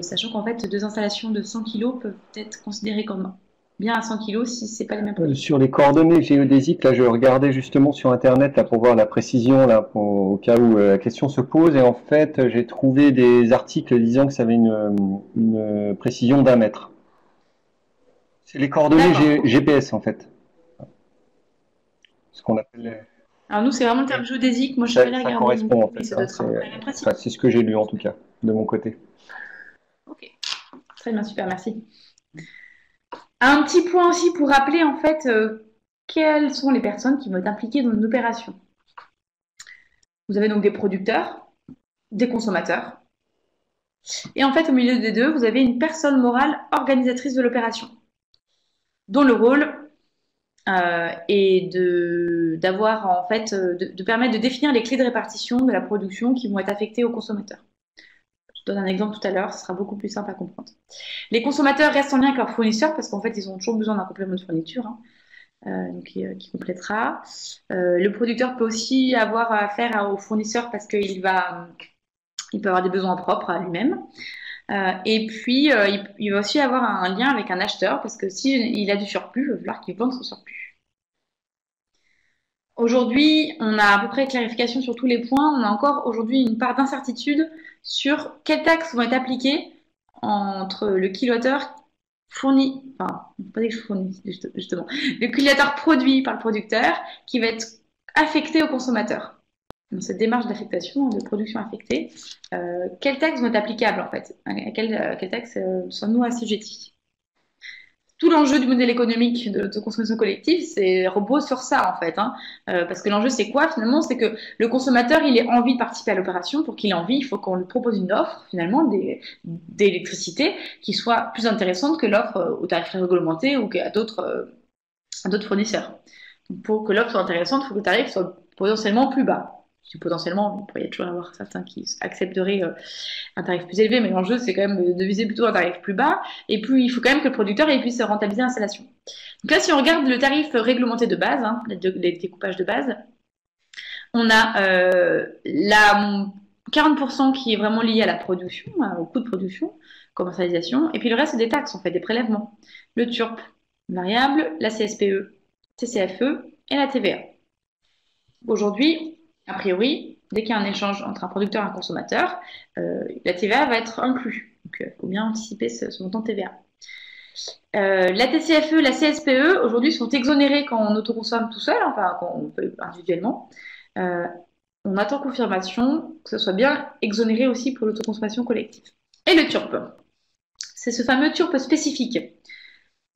Sachant qu'en fait, 2 installations de 100 kg peuvent être considérées comme bien à 100 kg si c'est pas les mêmes produits. Sur les coordonnées géodésiques, là, je regardais justement sur Internet là, pour voir la précision, là, au cas où la question se pose. Et en fait, j'ai trouvé des articles disant que ça avait une précision d'1 mètre. C'est les coordonnées GPS, en fait. Ce qu'on appelle... Alors nous, c'est vraiment le terme géodésique. Moi, je vais regarder. Ça correspond, en fait. C'est ce que j'ai lu, en tout cas, de mon côté. Ok. Très bien, super, merci. Un petit point aussi pour rappeler, en fait, quelles sont les personnes qui vont être impliquées dans une opération. Vous avez donc des producteurs, des consommateurs. Et en fait, au milieu des deux, vous avez une personne morale organisatrice de l'opération, dont le rôle est de permettre de définir les clés de répartition de la production qui vont être affectées aux consommateurs. Je donne un exemple tout à l'heure, ce sera beaucoup plus simple à comprendre. Les consommateurs restent en lien avec leurs fournisseurs parce qu'en fait, ils ont toujours besoin d'un complément de fourniture qui complétera. Le producteur peut aussi avoir affaire aux fournisseurs parce qu'il peut avoir des besoins propres à lui-même. Et puis, il va aussi avoir un lien avec un acheteur parce que s'il a du surplus, il va falloir qu'il vende son surplus. Aujourd'hui, on a à peu près clarification sur tous les points. On a encore aujourd'hui une part d'incertitude sur quelles taxes vont être appliquées entre le kilowattheure fourni, pas dire que je fournis, justement, le kilowattheure produit par le producteur qui va être affecté au consommateur. Dans cette démarche d'affectation, de production affectée, quelles taxes vont être applicables en fait? À quelles taxes sommes-nous assujettis? Tout l'enjeu du modèle économique de l'autoconsommation collective, repose sur ça en fait. Parce que l'enjeu c'est quoi finalement? C'est que le consommateur, il ait envie de participer à l'opération. Pour qu'il ait envie, il faut qu'on lui propose une offre finalement d'électricité qui soit plus intéressante que l'offre au tarif réglementé ou à d'autres fournisseurs. Donc, pour que l'offre soit intéressante, il faut que le tarif soit potentiellement plus bas. Potentiellement, il pourrait toujours y avoir certains qui accepteraient un tarif plus élevé, mais l'enjeu, c'est quand même de viser plutôt un tarif plus bas. Et puis, il faut quand même que le producteur puisse rentabiliser l'installation. Donc là, si on regarde le tarif réglementé de base, les découpages de base, on a 40% qui est vraiment lié à la production, au coût de production, commercialisation, et puis le reste, c'est des taxes, en fait, des prélèvements. Le TURP variable, la CSPE, CCFE et la TVA. Aujourd'hui, a priori, dès qu'il y a un échange entre un producteur et un consommateur, la TVA va être inclue. Donc, il faut bien anticiper ce montant de TVA. La TCFE, la CSPE, aujourd'hui, sont exonérées quand on autoconsomme tout seul, enfin, quand on peut individuellement. Euh, on attend confirmation que ce soit bien exonéré aussi pour l'autoconsommation collective. Et le TURP, c'est ce fameux TURP spécifique.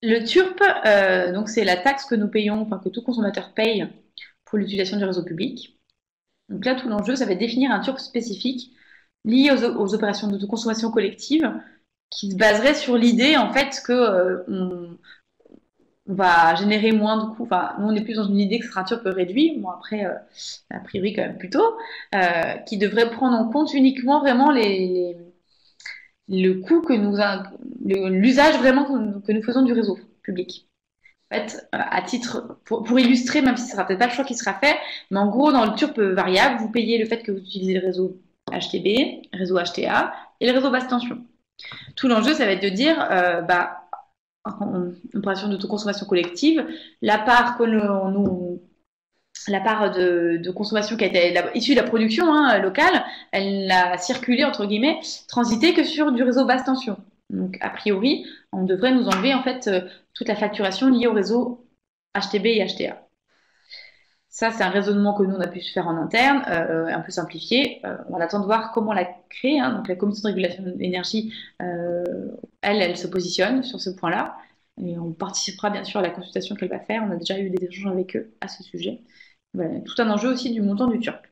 Le TURP, donc c'est la taxe que nous payons, enfin que tout consommateur paye pour l'utilisation du réseau public. Donc là, tout l'enjeu, ça va être définir un TURP spécifique lié aux opérations d'autoconsommation collective qui se baserait sur l'idée en fait que on va générer moins de coûts. Enfin, nous, on est plus dans une idée que ce sera un TURP réduit. Bon, après, a priori, quand même plutôt, qui devrait prendre en compte uniquement vraiment le coût que l'usage vraiment que nous faisons du réseau public. En fait, à titre, pour illustrer, même si ce sera peut-être pas le choix qui sera fait, mais en gros, dans le TURP variable, vous payez le fait que vous utilisez le réseau HTB, réseau HTA et le réseau basse tension. Tout l'enjeu, ça va être de dire, en opération d'autoconsommation collective, la part de consommation qui a été issue de la production locale, elle n'a circulé, entre guillemets, transité que sur du réseau basse tension. Donc, a priori, on devrait nous enlever en fait toute la facturation liée au réseau HTB et HTA. Ça, c'est un raisonnement que nous, on a pu se faire en interne, un peu simplifié. On attend de voir comment la créer. Donc, la Commission de régulation de l'énergie, elle se positionne sur ce point-là. Et on participera bien sûr à la consultation qu'elle va faire. On a déjà eu des échanges avec eux à ce sujet. Voilà, tout un enjeu aussi du montant du TURP.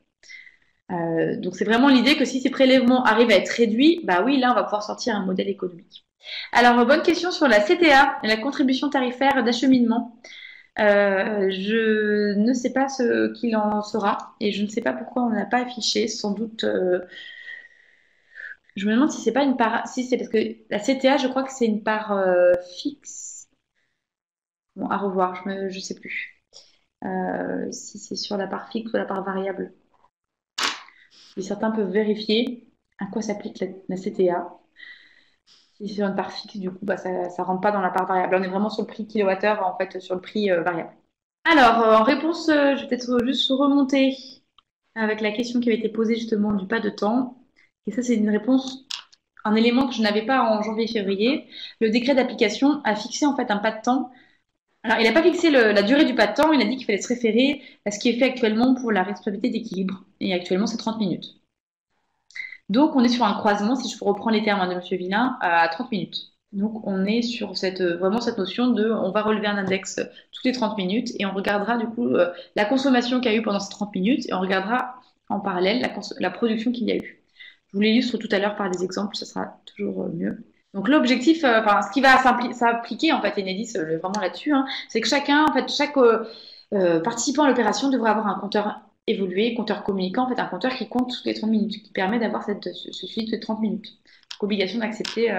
Donc, c'est vraiment l'idée que si ces prélèvements arrivent à être réduits, bah oui, là, on va pouvoir sortir un modèle économique. Alors, bonne question sur la CTA, la contribution tarifaire d'acheminement. Je ne sais pas ce qu'il en sera et je ne sais pas pourquoi on n'a pas affiché. Sans doute, je me demande si c'est pas une part. Si c'est parce que la CTA, je crois que c'est une part fixe. Bon, à revoir, je sais plus. Si c'est sur la part fixe ou la part variable. Et certains peuvent vérifier à quoi s'applique la CTA. Si c'est sur une part fixe, du coup, bah, ça ne rentre pas dans la part variable. On est vraiment sur le prix kilowattheure, en fait, sur le prix variable. Alors, en réponse, je vais peut-être juste remonter avec la question qui avait été posée justement du pas de temps. Et ça, c'est une réponse, un élément que je n'avais pas en janvier-février. Le décret d'application a fixé en fait un pas de temps. Alors, il n'a pas fixé la durée du pas de temps, il a dit qu'il fallait se référer à ce qui est fait actuellement pour la responsabilité d'équilibre. Et actuellement, c'est 30 minutes. Donc, on est sur un croisement, si je reprends les termes de M. Villain, à 30 minutes. Donc, on est sur vraiment cette notion de, on va relever un index toutes les 30 minutes et on regardera du coup la consommation qu'il y a eu pendant ces 30 minutes et on regardera en parallèle la production qu'il y a eu. Je vous l'illustre tout à l'heure par des exemples, ça sera toujours mieux. Donc, l'objectif, ce qui va s'appliquer en fait, Enedis, vraiment là-dessus, c'est que chaque participant à l'opération devrait avoir un compteur évolué, compteur communicant, en fait, un compteur qui compte toutes les 30 minutes, qui permet d'avoir ce suivi toutes les 30 minutes. Donc, obligation d'accepter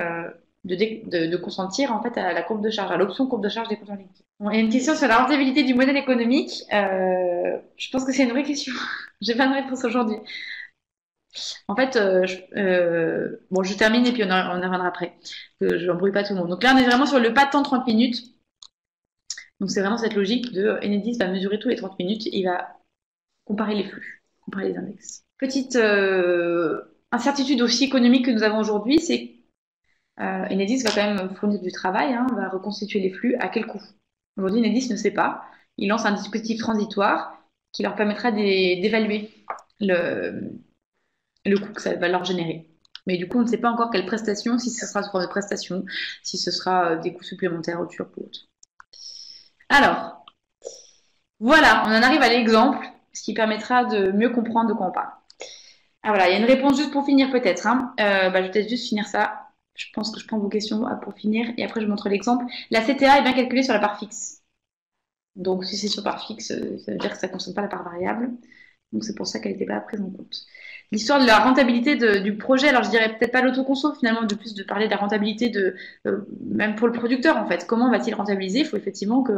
de consentir en fait à la courbe de charge, à l'option courbe de charge des compteurs liquides. Bon, il y a une question sur la rentabilité du modèle économique. Je pense que c'est une vraie question. J'ai pas de réponse aujourd'hui. En fait, je termine et puis on y reviendra après. Que je n'embrouille pas tout le monde. Donc là, on est vraiment sur le pas de temps 30 minutes. Donc c'est vraiment cette logique de Enedis va mesurer tous les 30 minutes et il va comparer les flux, comparer les index. Petite incertitude aussi économique que nous avons aujourd'hui, c'est Enedis va quand même fournir du travail, va reconstituer les flux. À quel coût? Aujourd'hui, Enedis ne sait pas. Il lance un dispositif transitoire qui leur permettra d'évaluer le coût que ça va leur générer. Mais du coup, on ne sait pas encore quelle prestation, si ce sera sur une prestation, si ce sera des coûts supplémentaires au TURP ou autre. Alors, voilà, on en arrive à l'exemple, ce qui permettra de mieux comprendre de quoi on parle. Ah voilà, il y a une réponse juste pour finir peut-être. Je vais peut-être juste finir ça. Je pense que je prends vos questions pour finir et après je montre l'exemple. La CTA est bien calculée sur la part fixe. Donc si c'est sur part fixe, ça veut dire que ça ne consomme pas la part variable. Donc c'est pour ça qu'elle n'était pas prise en compte. L'histoire de la rentabilité du projet, alors je dirais peut-être pas l'autoconso finalement, de plus de parler de la rentabilité même pour le producteur en fait. Comment va-t-il rentabiliser? Il faut effectivement que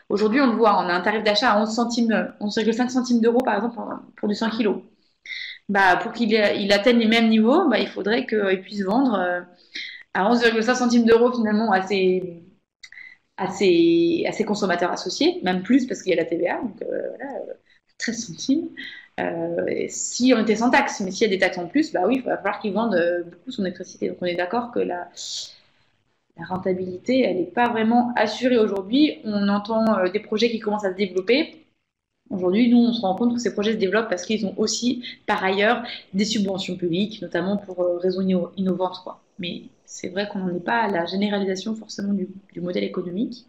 aujourd'hui on le voit, on a un tarif d'achat à 11,5 centimes d'euros par exemple pour du 100 kg. Pour qu'il atteigne les mêmes niveaux, il faudrait qu'il puisse vendre à 11,5 centimes d'euros finalement à ses consommateurs associés, même plus parce qu'il y a la TVA. Donc voilà, 13 centimes. Si on était sans taxe, mais s'il y a des taxes en plus, bah oui, il va falloir qu'ils vendent beaucoup son électricité. Donc on est d'accord que la rentabilité, elle n'est pas vraiment assurée aujourd'hui. On entend des projets qui commencent à se développer. Aujourd'hui, nous, on se rend compte que ces projets se développent parce qu'ils ont aussi, par ailleurs, des subventions publiques, notamment pour réseaux innovantes, quoi. Mais c'est vrai qu'on n'en est pas à la généralisation forcément du modèle économique.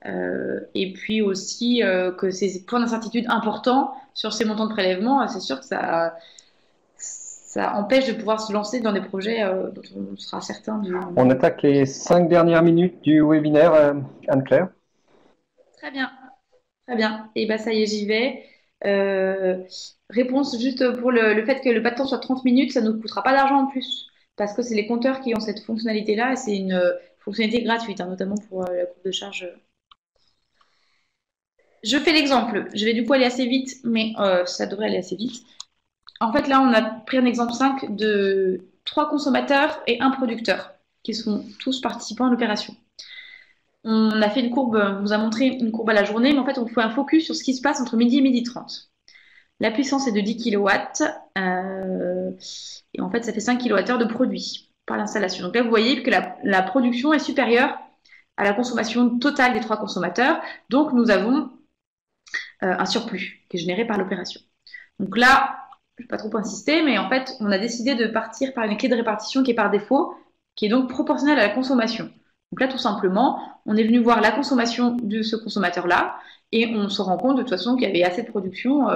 Et puis aussi que ces points d'incertitude importants sur ces montants de prélèvement, c'est sûr que ça empêche de pouvoir se lancer dans des projets dont on sera certain du... On attaque les 5 dernières minutes du webinaire, Anne-Claire. Très bien, très bien. Et bien ça y est, j'y vais. Réponse juste pour le fait que le battant soit 30 minutes, ça ne nous coûtera pas d'argent en plus. Parce que c'est les compteurs qui ont cette fonctionnalité-là et c'est une fonctionnalité gratuite, hein, notamment pour la courbe de charge. Je fais l'exemple. Je vais du coup aller assez vite, mais ça devrait aller assez vite. En fait, là, on a pris un exemple 5 de 3 consommateurs et un producteur, qui sont tous participants à l'opération. On a fait une courbe, on vous a montré une courbe à la journée, mais en fait, on fait un focus sur ce qui se passe entre midi et midi 30. La puissance est de 10 kW, et en fait, ça fait 5 kWh de produit par l'installation. Donc là, vous voyez que la production est supérieure à la consommation totale des 3 consommateurs. Donc, nous avons un surplus qui est généré par l'opération. Donc là, je ne vais pas trop insister, mais en fait, on a décidé de partir par une clé de répartition qui est par défaut, qui est donc proportionnelle à la consommation. Donc là, tout simplement, on est venu voir la consommation de ce consommateur-là, et on se rend compte de toute façon qu'il y avait assez de production,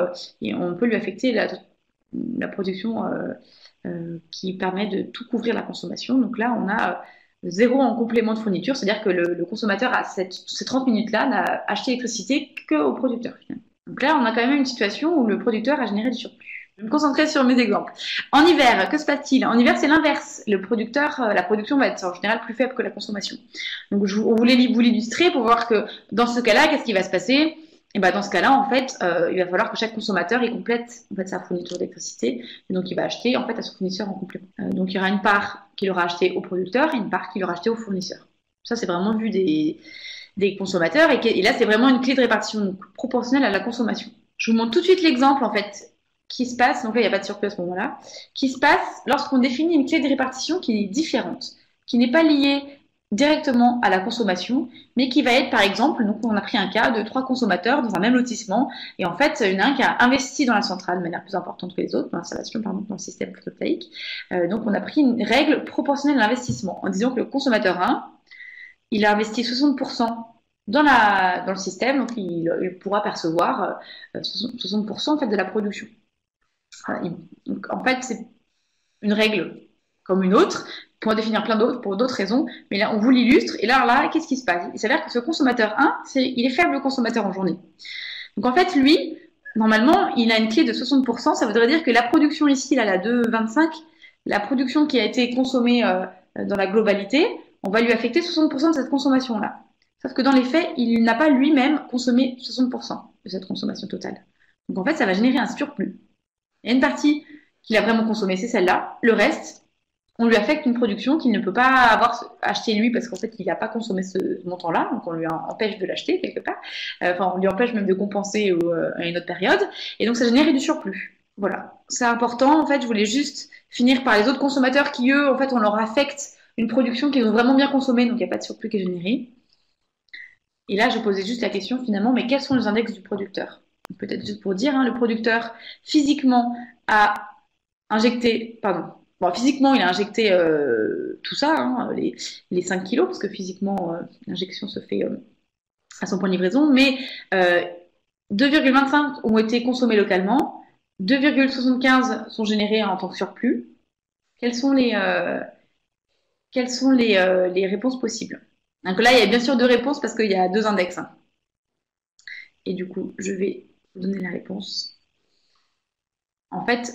et on peut lui affecter la production qui permet de tout couvrir la consommation. Donc là, on a 0 en complément de fourniture, c'est-à-dire que le consommateur, à ces 30 minutes-là, n'a acheté l'électricité qu'au producteur, finalement. Donc là, on a quand même une situation où le producteur a généré du surplus. Je vais me concentrer sur mes exemples. En hiver, que se passe-t-il? En hiver, c'est l'inverse. Le producteur, la production va être en général plus faible que la consommation. Donc, on voulait vous l'illustrer pour voir que dans ce cas-là, qu'est-ce qui va se passer? Et ben, dans ce cas-là, en fait, il va falloir que chaque consommateur il complète en fait, sa fourniture d'électricité. Et donc, il va acheter en fait à son fournisseur en complément. Donc, il y aura une part qu'il aura acheté au producteur et une part qu'il aura acheté au fournisseur. Ça, c'est vraiment vu des consommateurs. Et là, c'est vraiment une clé de répartition proportionnelle à la consommation. Je vous montre tout de suite l'exemple, en fait, qui se passe, donc là, il n'y a pas de surplus à ce moment-là, qui se passe lorsqu'on définit une clé de répartition qui est différente, qui n'est pas liée directement à la consommation, mais qui va être, par exemple, donc on a pris un cas de 3 consommateurs dans un même lotissement, et en fait, il y en a un qui a investi dans la centrale de manière plus importante que les autres, dans l'installation, pardon, dans le système photovoltaïque. Donc, on a pris une règle proportionnelle à l'investissement, en disant que le consommateur 1, il a investi 60% dans le système, donc il pourra percevoir 60% en fait, de la production. Donc, en fait, c'est une règle comme une autre, pour en définir plein d'autres, pour d'autres raisons, mais là, on vous l'illustre, et là, qu'est-ce qui se passe? Il s'avère que ce consommateur 1, il est faible consommateur en journée. Donc, en fait, lui, normalement, il a une clé de 60%, ça voudrait dire que la production ici, là, la 2,25, la production qui a été consommée dans la globalité, on va lui affecter 60% de cette consommation-là. Sauf que dans les faits, il n'a pas lui-même consommé 60% de cette consommation totale. Donc, en fait, ça va générer un surplus. Il y a une partie qu'il a vraiment consommée, c'est celle-là. Le reste, on lui affecte une production qu'il ne peut pas avoir acheté lui parce qu'en fait, il n'a pas consommé ce montant-là. Donc, on lui empêche de l'acheter quelque part. Enfin, on lui empêche même de compenser à une autre période. Et donc, ça génère du surplus. Voilà. C'est important. En fait, je voulais juste finir par les autres consommateurs qui, eux, en fait, on leur affecte une production qu'ils ont vraiment bien consommée. Donc, il n'y a pas de surplus qui est généré. Et là, je posais juste la question finalement, mais quels sont les index du producteur? Peut-être juste pour dire, hein, le producteur physiquement a injecté, pardon, bon, physiquement il a injecté tout ça, hein, les 5 kilos, parce que physiquement l'injection se fait à son point de livraison, mais 2,25 ont été consommés localement, 2,75 sont générés en tant que surplus. Quelles sont les réponses possibles? Donc là, il y a bien sûr 2 réponses parce qu'il y a 2 index. Hein. Et du coup, je vais vous donner la réponse. En fait,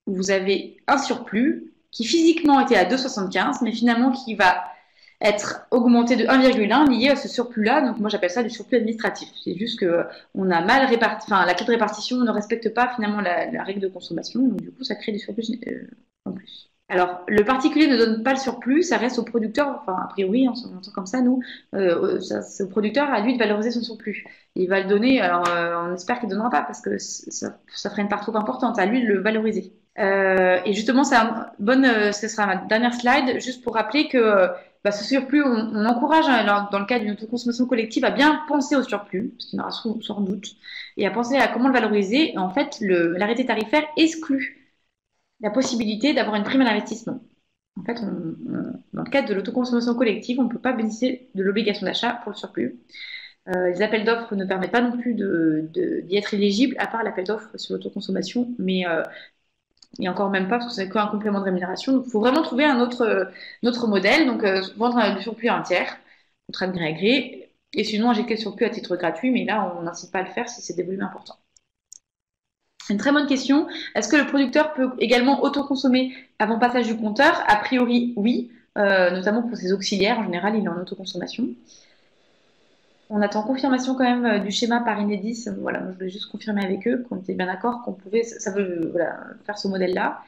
vous avez un surplus qui physiquement était à 2,75, mais finalement qui va être augmenté de 1,1 lié à ce surplus-là. Donc moi, j'appelle ça du surplus administratif. C'est juste qu'on a mal réparti, enfin, la clé de répartition ne respecte pas finalement la règle de consommation. Donc du coup, ça crée du surplus en plus. Alors, le particulier ne donne pas le surplus, ça reste au producteur, enfin, a priori, hein, on entend comme ça, nous, c'est au producteur à lui de valoriser son surplus. Il va le donner, alors on espère qu'il ne donnera pas parce que ça ferait une part trop importante, à lui de le valoriser. Et justement, ce sera ma dernière slide, juste pour rappeler que bah, ce surplus, on encourage, hein, alors, dans le cadre d'une autoconsommation collective, à bien penser au surplus, parce qu'il y en aura sans doute, et à penser à comment le valoriser. Et en fait, l'arrêté tarifaire exclut la possibilité d'avoir une prime à l'investissement. En fait, dans le cadre de l'autoconsommation collective, on ne peut pas bénéficier de l'obligation d'achat pour le surplus. Les appels d'offres ne permettent pas non plus d'y être éligible, à part l'appel d'offres sur l'autoconsommation, mais et encore même pas parce que c'est qu'un complément de rémunération. Donc, il faut vraiment trouver un autre modèle. Donc, vendre le surplus à un tiers, contrat de gré à gré, et sinon injecter le surplus à titre gratuit, mais là, on n'incite pas à le faire si c'est des volumes importants. C'est une très bonne question. Est-ce que le producteur peut également autoconsommer avant passage du compteur? A priori, oui, notamment pour ses auxiliaires. En général, il est en autoconsommation. On attend confirmation quand même du schéma par Enedis. Voilà, je voulais juste confirmer avec eux qu'on était bien d'accord qu'on pouvait voilà, faire ce modèle-là.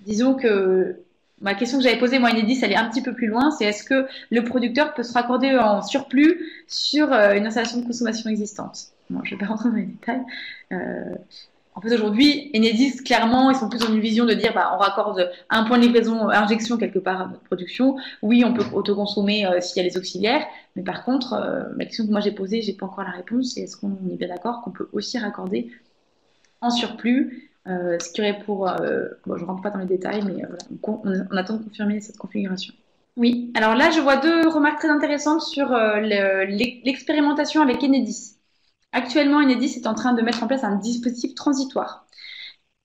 Disons que ma question que j'avais posée, moi, Enedis, elle est un petit peu plus loin. C'est est-ce que le producteur peut se raccorder en surplus sur une installation de consommation existante? Bon, je ne vais pas rentrer dans les détails. En fait, aujourd'hui, Enedis, clairement, ils sont plus dans une vision de dire bah, on raccorde un point de livraison, injection quelque part à notre production. Oui, on peut autoconsommer s'il y a les auxiliaires. Mais par contre, la question que moi j'ai posée, j'ai pas encore la réponse, c'est est-ce qu'on est bien d'accord qu'on peut aussi raccorder en surplus, ce qui aurait pour... bon, je ne rentre pas dans les détails, mais voilà, on attend de confirmer cette configuration. Oui, alors là, je vois deux remarques très intéressantes sur l'expérimentation avec Enedis. Actuellement, Enedis est en train de mettre en place un dispositif transitoire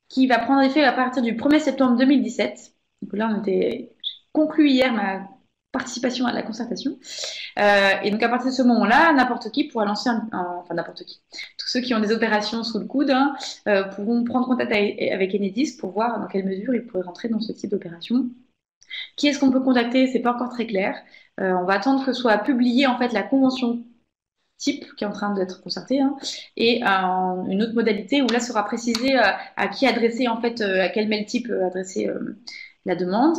qui va prendre effet à partir du 1er septembre 2017. Donc là, on était conclu hier ma participation à la concertation. Et donc, à partir de ce moment-là, n'importe qui pourra lancer enfin, n'importe qui. Tous ceux qui ont des opérations sous le coude hein, pourront prendre contact avec Enedis pour voir dans quelle mesure ils pourraient rentrer dans ce type d'opération. Qui est-ce qu'on peut contacter? C'est pas encore très clair. On va attendre que soit publiée en fait la convention type qui est en train d'être concerté hein, et une autre modalité où là sera précisé à qui adresser en fait à quel mail type adresser la demande.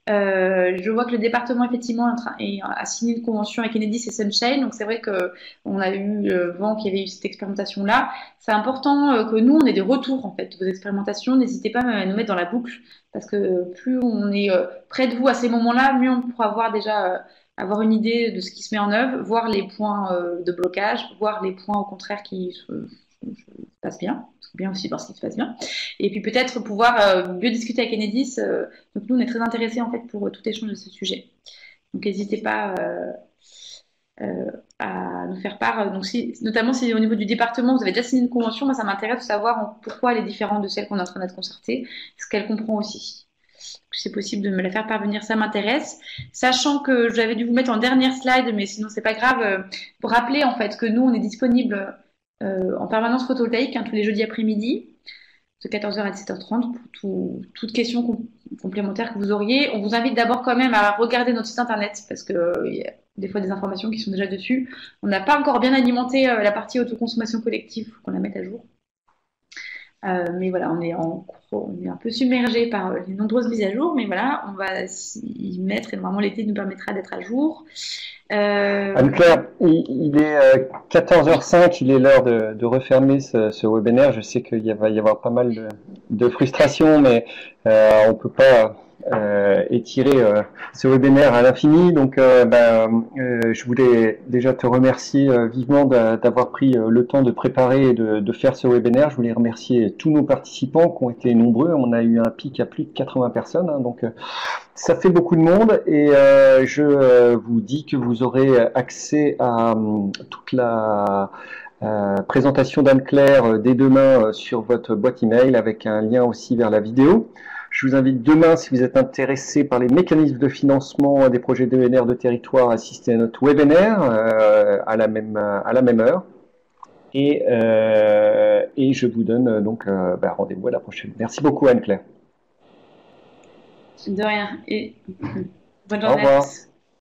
Je vois que le département effectivement a signé une convention avec Enedis et Sunshine, donc c'est vrai qu'on a eu vent qu'il y avait eu cette expérimentation là. C'est important que nous on ait des retours en fait de vos expérimentations. N'hésitez pas à nous mettre dans la boucle parce que plus on est près de vous à ces moments-là, mieux on pourra voir déjà avoir une idée de ce qui se met en œuvre, voir les points de blocage, voir les points au contraire qui se passent bien, c'est bien aussi voir ce qui se passe bien, et puis peut-être pouvoir mieux discuter avec Enedis. Donc nous on est très intéressés en fait pour tout échange de ce sujet. Donc n'hésitez pas à nous faire part. Donc notamment si au niveau du département vous avez déjà signé une convention, moi ça m'intéresse de savoir pourquoi elle est différente de celle qu'on est en train d'être concertée, ce qu'elle comprend aussi. C'est possible de me la faire parvenir, ça m'intéresse. Sachant que j'avais dû vous mettre en dernière slide, mais sinon c'est pas grave, pour rappeler en fait que nous on est disponible en permanence photovoltaïque tous les jeudis après-midi, de 14h à 17h30 pour toute question complémentaire que vous auriez. On vous invite d'abord quand même à regarder notre site internet parce que il y a des fois des informations qui sont déjà dessus. On n'a pas encore bien alimenté la partie autoconsommation collective, il faut qu'on la mette à jour. Mais voilà, on est un peu submergé par les nombreuses mises à jour, mais voilà, on va s'y mettre et normalement l'été nous permettra d'être à jour. Anne-Claire, il est 14h05, il est l'heure de refermer ce webinaire. Je sais qu'il va y avoir pas mal de frustration, mais on peut pas étirer ce webinaire à l'infini. Donc, je voulais déjà te remercier vivement d'avoir pris le temps de préparer et de faire ce webinaire. Je voulais remercier tous nos participants qui ont été nombreux. On a eu un pic à plus de 80 personnes, hein, donc ça fait beaucoup de monde. Et je vous dis que vous aurez accès à toute la présentation d'Anne-Claire dès demain sur votre boîte email avec un lien aussi vers la vidéo. Je vous invite demain, si vous êtes intéressé par les mécanismes de financement des projets d'ENR de territoire, à assister à notre webinaire à la même heure. Et je vous donne donc rendez-vous à la prochaine. Merci beaucoup Anne-Claire. De rien. Et bonne journée. Au revoir.